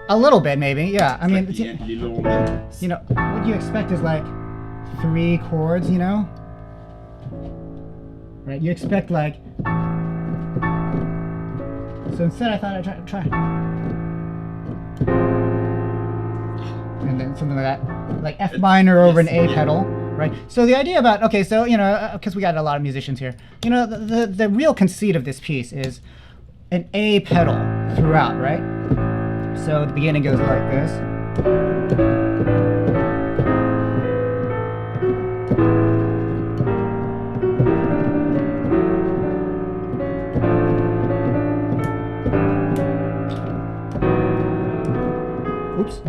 A little bit, maybe. Yeah. I mean, Like little. you know, what you expect is like 3 chords, you know? Right? You expect like. So instead, I thought I'd try. And then something like that, like F minor over an A pedal, right? So the idea about, okay, so, you know, because we got a lot of musicians here, you know, the real conceit of this piece is an A pedal throughout, right? So the beginning goes like this. Oops.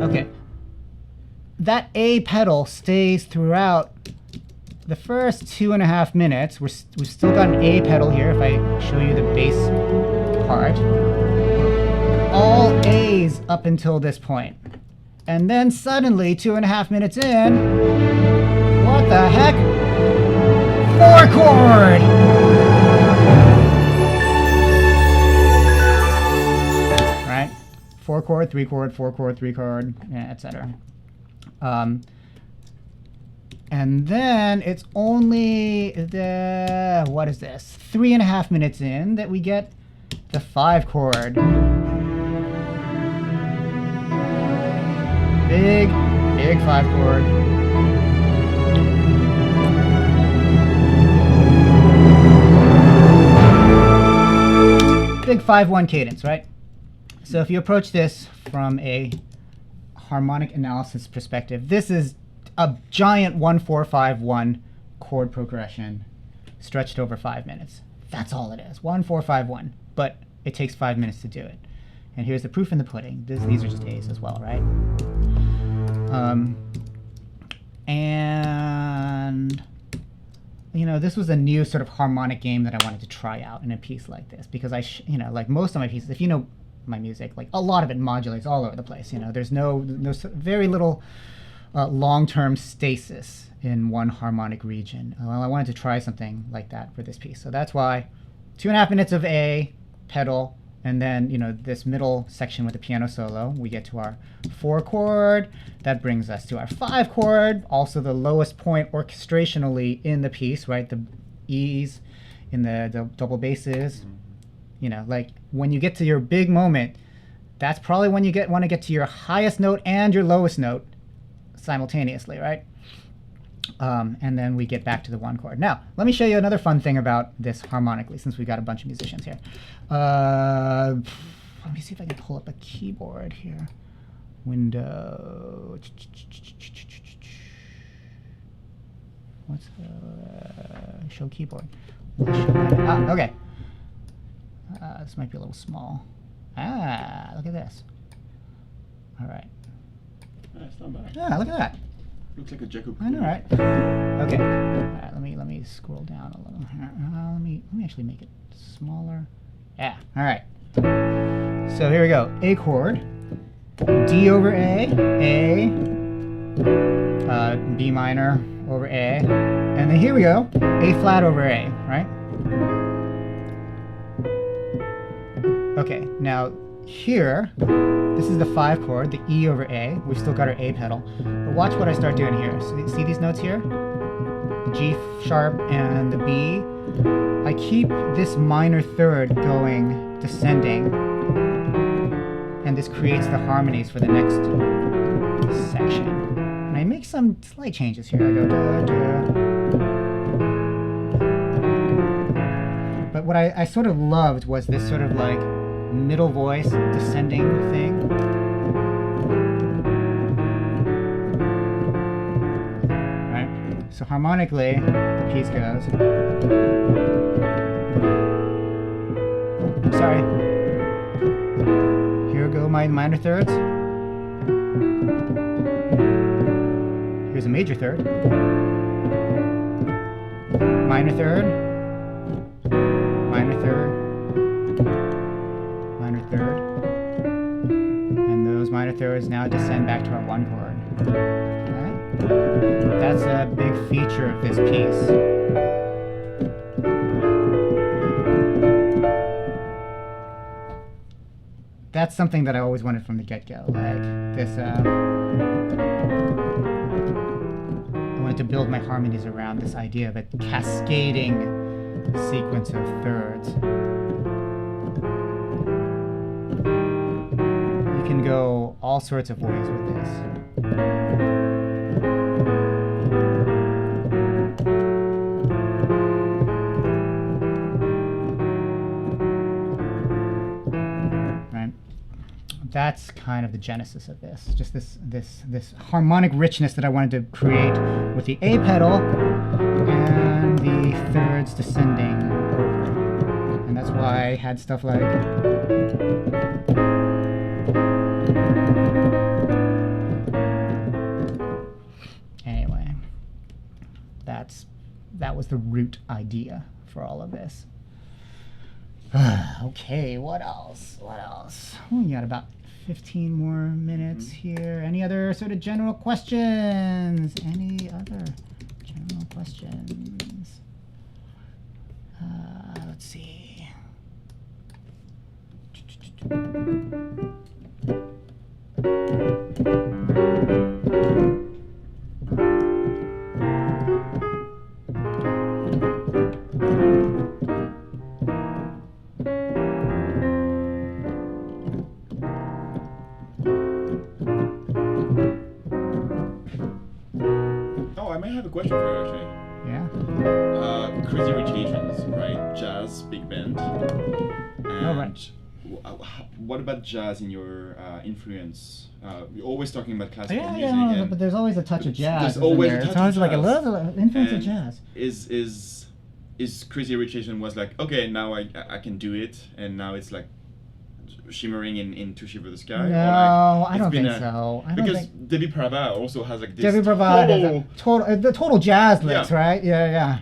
Okay. That A pedal stays throughout the first 2.5 minutes. We've still got an A pedal here. If I show you the bass part, all A's up until this point, and then suddenly 2.5 minutes in, what the heck? 4 chord. Right? 4 chord, 3 chord, 4 chord, 3 chord, etc. And then it's only what is this? 3.5 minutes in that we get the 5 chord. Big 5 chord. Big 5/1 cadence, right? So if you approach this from a harmonic analysis perspective, this is a giant 1-4-5-1 chord progression stretched over 5 minutes. That's all it is. 1-4-5-1. But it takes 5 minutes to do it. And here's the proof in the pudding. These are just A's as well, right? And you know, this was a new sort of harmonic game that I wanted to try out in a piece like this, because you know, like most of my pieces, if you know my music, like a lot of it modulates all over the place. You know, there's very little long-term stasis in one harmonic region. Well, I wanted to try something like that for this piece, so that's why 2.5 minutes of A pedal, and then, you know, this middle section with the piano solo, we get to our 4 chord. That brings us to our 5 chord, also the lowest point orchestrationally in the piece, right? The E's in the double basses. You know, like when you get to your big moment, that's probably when you want to get to your highest note and your lowest note simultaneously, right? And then we get back to the 1 chord. Now, let me show you another fun thing about this harmonically, since we've got a bunch of musicians here. Let me see if I can pull up a keyboard here. Window. What's show keyboard? Okay. This might be a little small. Look at this. All right. That's not bad. Yeah, look at that. Looks like a Jacob. I know, right? Okay. Let me scroll down a little here. Let me actually make it smaller. Yeah. All right. So here we go. A chord, D over A, B minor over A, and then here we go. A flat over A, right? Okay. Now here, this is the 5 chord, the E over A. We've still got our A pedal. But watch what I start doing here. So see these notes here? The G sharp and the B. I keep this minor third going, descending, and this creates the harmonies for the next section. And I make some slight changes here. I go da, da. But what I sort of loved was this sort of like middle voice descending thing. Right? So harmonically, the piece goes. Sorry. Here go my minor thirds. Here's a major third. Minor third. Minor third. Minor third, and those minor thirds now descend back to our 1 chord. Right? That's a big feature of this piece. That's something that I always wanted from the get-go. Like this, I wanted to build my harmonies around this idea of a cascading sequence of thirds. You can go all sorts of ways with this. That's kind of the genesis of this. Just this harmonic richness that I wanted to create with the A pedal and the thirds descending over. And that's why I had stuff like anyway. That was the root idea for all of this. Okay, what else? We got about 15 more minutes here. Any other sort of general questions? Any other general questions? Let's see. Question for you, actually. Yeah. Crazy Rich Asians, right? Jazz, big band. And right. What about jazz in your influence? You're always talking about classical music. Yeah, but there's always a touch of jazz. There's always a touch It's always of like a jazz. little influence of jazz. Is Crazy Rich Asian was like, okay, now I can do it, and now it's like shimmering in To Shiver the Sky? No, I don't think so. Because Debbie Prava also has like this Debbie Prava has the total jazz licks, right? Yeah.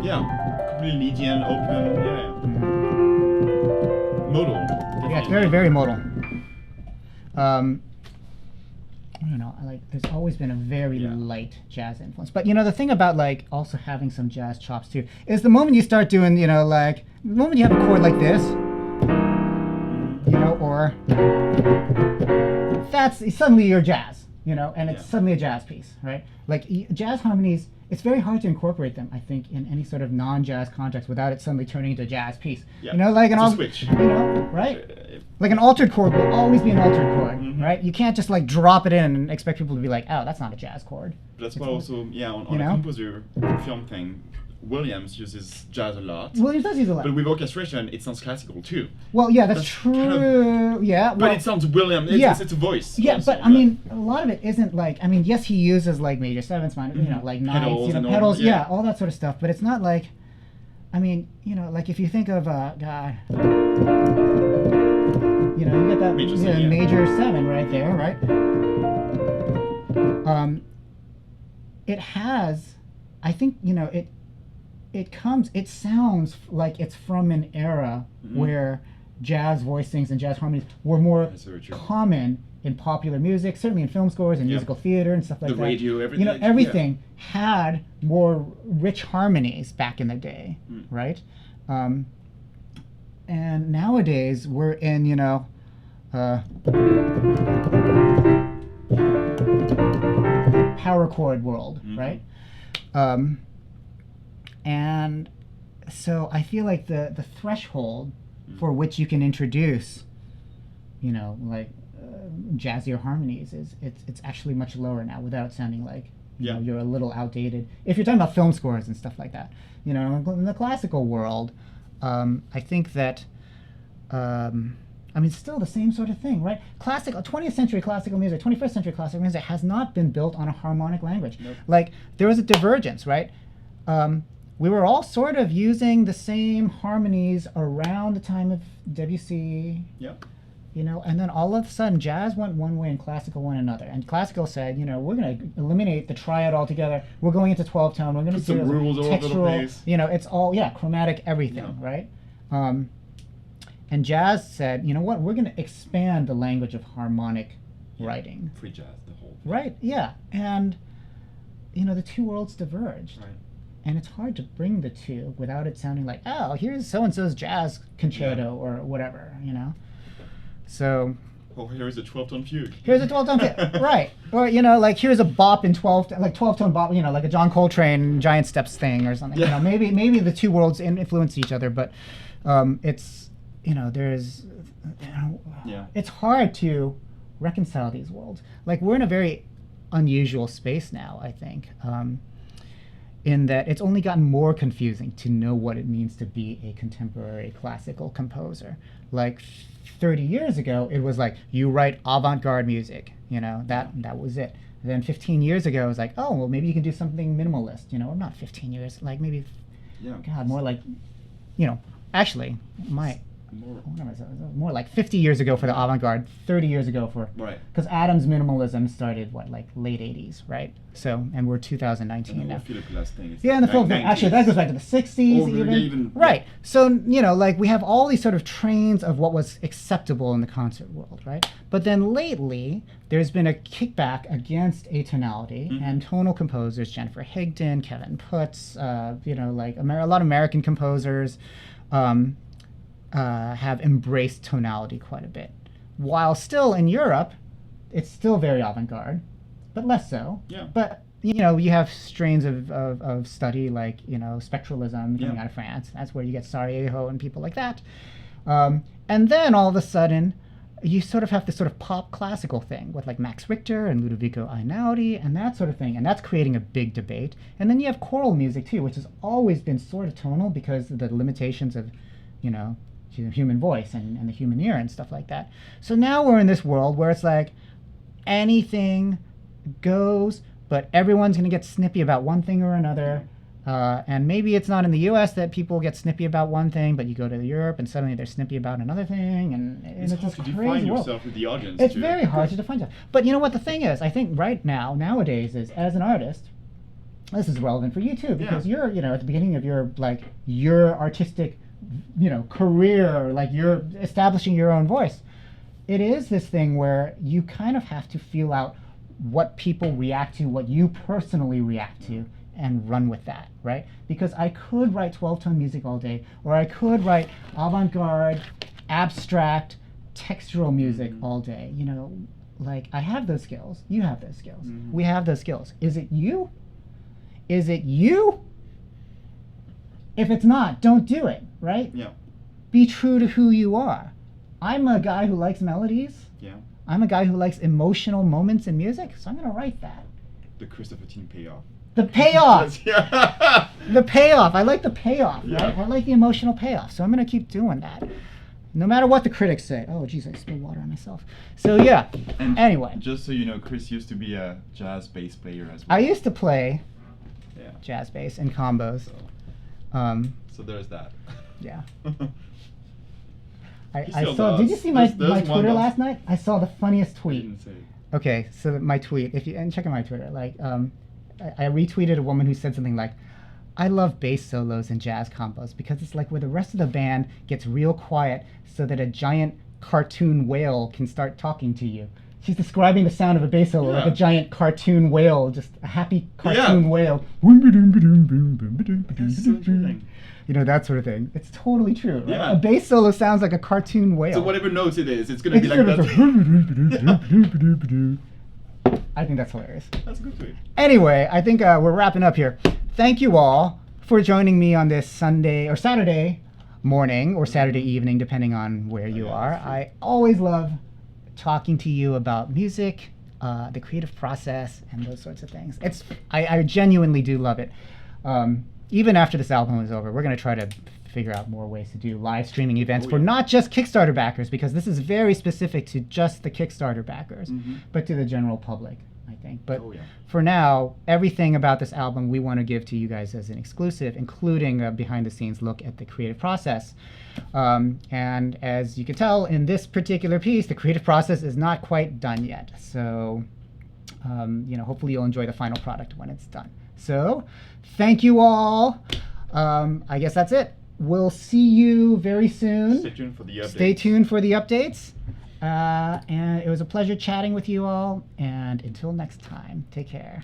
Yeah, completely Lydian, open, modal. Definitely. Yeah, it's very, very modal. There's always been a very light jazz influence. But the thing about like also having some jazz chops too is the moment you start doing, like the moment you have a chord like this, or that's suddenly your jazz, and it's suddenly a jazz piece, right? Like jazz harmonies, it's very hard to incorporate them, I think, in any sort of non-jazz context without it suddenly turning into a jazz piece. Yeah. Like an switch. Right? Like an altered chord will always be an altered chord, right? You can't just like drop it in and expect people to be like, oh, that's not a jazz chord. That's why also, on a composer film thing, Williams uses jazz a lot. Williams does use a lot. But with orchestration, it sounds classical too. Well, yeah, that's true. Kind of, but it sounds Williams. It's a voice. Yeah, also, but I mean, a lot of it isn't like, yes, he uses like major sevenths, like ninths, pedals, all that sort of stuff. But it's not like, like if you think of God. You get that major seven right there, right? It has, I think, it sounds like it's from an era where jazz voicings and jazz harmonies were more common in popular music, certainly in film scores and musical theater and stuff like that. The radio, everything. Everything had more rich harmonies back in the day, right? And nowadays we're in, power chord world, right? And so I feel like the threshold for which you can introduce, jazzier harmonies it's actually much lower now without sounding like you're a little outdated. If you're talking about film scores and stuff like that, in the classical world, I think that it's still the same sort of thing, right? 20th century classical music, 21st century classical music has not been built on a harmonic language. Nope. Like, there was a divergence, right? We were all sort of using the same harmonies around the time of Debussy. Yep. And then all of a sudden, jazz went one way and classical went another. And classical said, we're going to eliminate the triad altogether. We're going into 12-tone. We're going to do some rules all over the place. It's all, chromatic everything, right? And jazz said, we're going to expand the language of harmonic writing. Free jazz, the whole. Right, yeah. And, the two worlds diverged. Right. And it's hard to bring the two without it sounding like, oh, here's so-and-so's jazz concerto or whatever, So... Oh, here's a 12-tone fugue. Here's a 12-tone fugue, right. Or, like, here's a bop in 12-tone bop, like a John Coltrane Giant Steps thing or something. Yeah. Maybe the two worlds influence each other, but it's, there's... It's hard to reconcile these worlds. Like, we're in a very unusual space now, I think, in that it's only gotten more confusing to know what it means to be a contemporary classical composer. Like 30 years ago, it was like, you write avant-garde music, that was it. And then 15 years ago, it was like, oh, well, maybe you can do something minimalist, or not 15 years, like maybe, God, more like, actually, more like 50 years ago for the avant-garde, 30 years ago for... Right. Because Adam's minimalism started, like late 80s, right? So, and we're 2019 now. And the Philip Glass thing. Yeah, and the Philip thing. Actually, that goes back to the 60s even. Right. Yeah. So, like we have all these sort of trains of what was acceptable in the concert world, right? But then lately, there's been a kickback against atonality and tonal composers, Jennifer Higdon, Kevin Putz, like a lot of American composers, have embraced tonality quite a bit. While still in Europe, it's still very avant-garde, but less so. Yeah. But, you have strains of study like, spectralism coming out of France. That's where you get Sarajevo and people like that. And then all of a sudden, you sort of have this sort of pop classical thing with like Max Richter and Ludovico Einaudi and that sort of thing. And that's creating a big debate. And then you have choral music too, which has always been sort of tonal because of the limitations of, human voice and the human ear and stuff like that. So now we're in this world where it's like anything goes, but everyone's going to get snippy about one thing or another. And maybe it's not in the US that people get snippy about one thing, but you go to Europe and suddenly they're snippy about another thing. And it's hard to define yourself with the audience. It's very hard to define yourself. But you know what the thing is? I think nowadays is, as an artist, this is relevant for you too, because you're, at the beginning of your artistic career, like you're establishing your own voice. It is this thing where you kind of have to feel out what people react to, what you personally react to, and run with that, right? Because I could write 12-tone music all day, or I could write avant-garde, abstract, textural music all day. Like I have those skills. You have those skills. We have those skills. Is it you? Is it you? If it's not, don't do it, right? Yeah. Be true to who you are. I'm a guy who likes melodies. Yeah. I'm a guy who likes emotional moments in music, so I'm going to write that. The Christopher Team payoff. The payoff! Yeah. The payoff. I like the payoff, right? Yeah. I like the emotional payoff, so I'm going to keep doing that. No matter what the critics say. Oh, geez, I spilled water on myself. So, yeah. And anyway. Just so you know, Chris used to be a jazz bass player as well. I used to play jazz bass in combos. So there's that. Yeah. I saw. Did you see my Twitter last night? I saw the funniest tweet. Okay, so my tweet. And check out my Twitter. Like, I retweeted a woman who said something like, "I love bass solos in jazz combos because it's like where the rest of the band gets real quiet so that a giant cartoon whale can start talking to you." She's describing the sound of a bass solo like a giant cartoon whale, just a happy cartoon whale. That sort of thing. It's totally true. Right? Yeah. A bass solo sounds like a cartoon whale. So whatever notes it is, it's going to be like that. I think that's hilarious. That's a good tweet. Anyway, I think we're wrapping up here. Thank you all for joining me on this Sunday or Saturday morning or Saturday evening, depending on where you are. I always love talking to you about music, the creative process, and those sorts of things. I genuinely do love it. Even after this album is over, we're going to try to figure out more ways to do live streaming events for not just Kickstarter backers, because this is very specific to just the Kickstarter backers, but to the general public, I think. But for now, everything about this album we want to give to you guys as an exclusive, including a behind-the-scenes look at the creative process. And as you can tell in this particular piece, the creative process is not quite done yet. So, hopefully you'll enjoy the final product when it's done. So, thank you all. I guess that's it. We'll see you very soon. Stay tuned for the updates. Stay tuned for the updates. And it was a pleasure chatting with you all. And until next time, take care.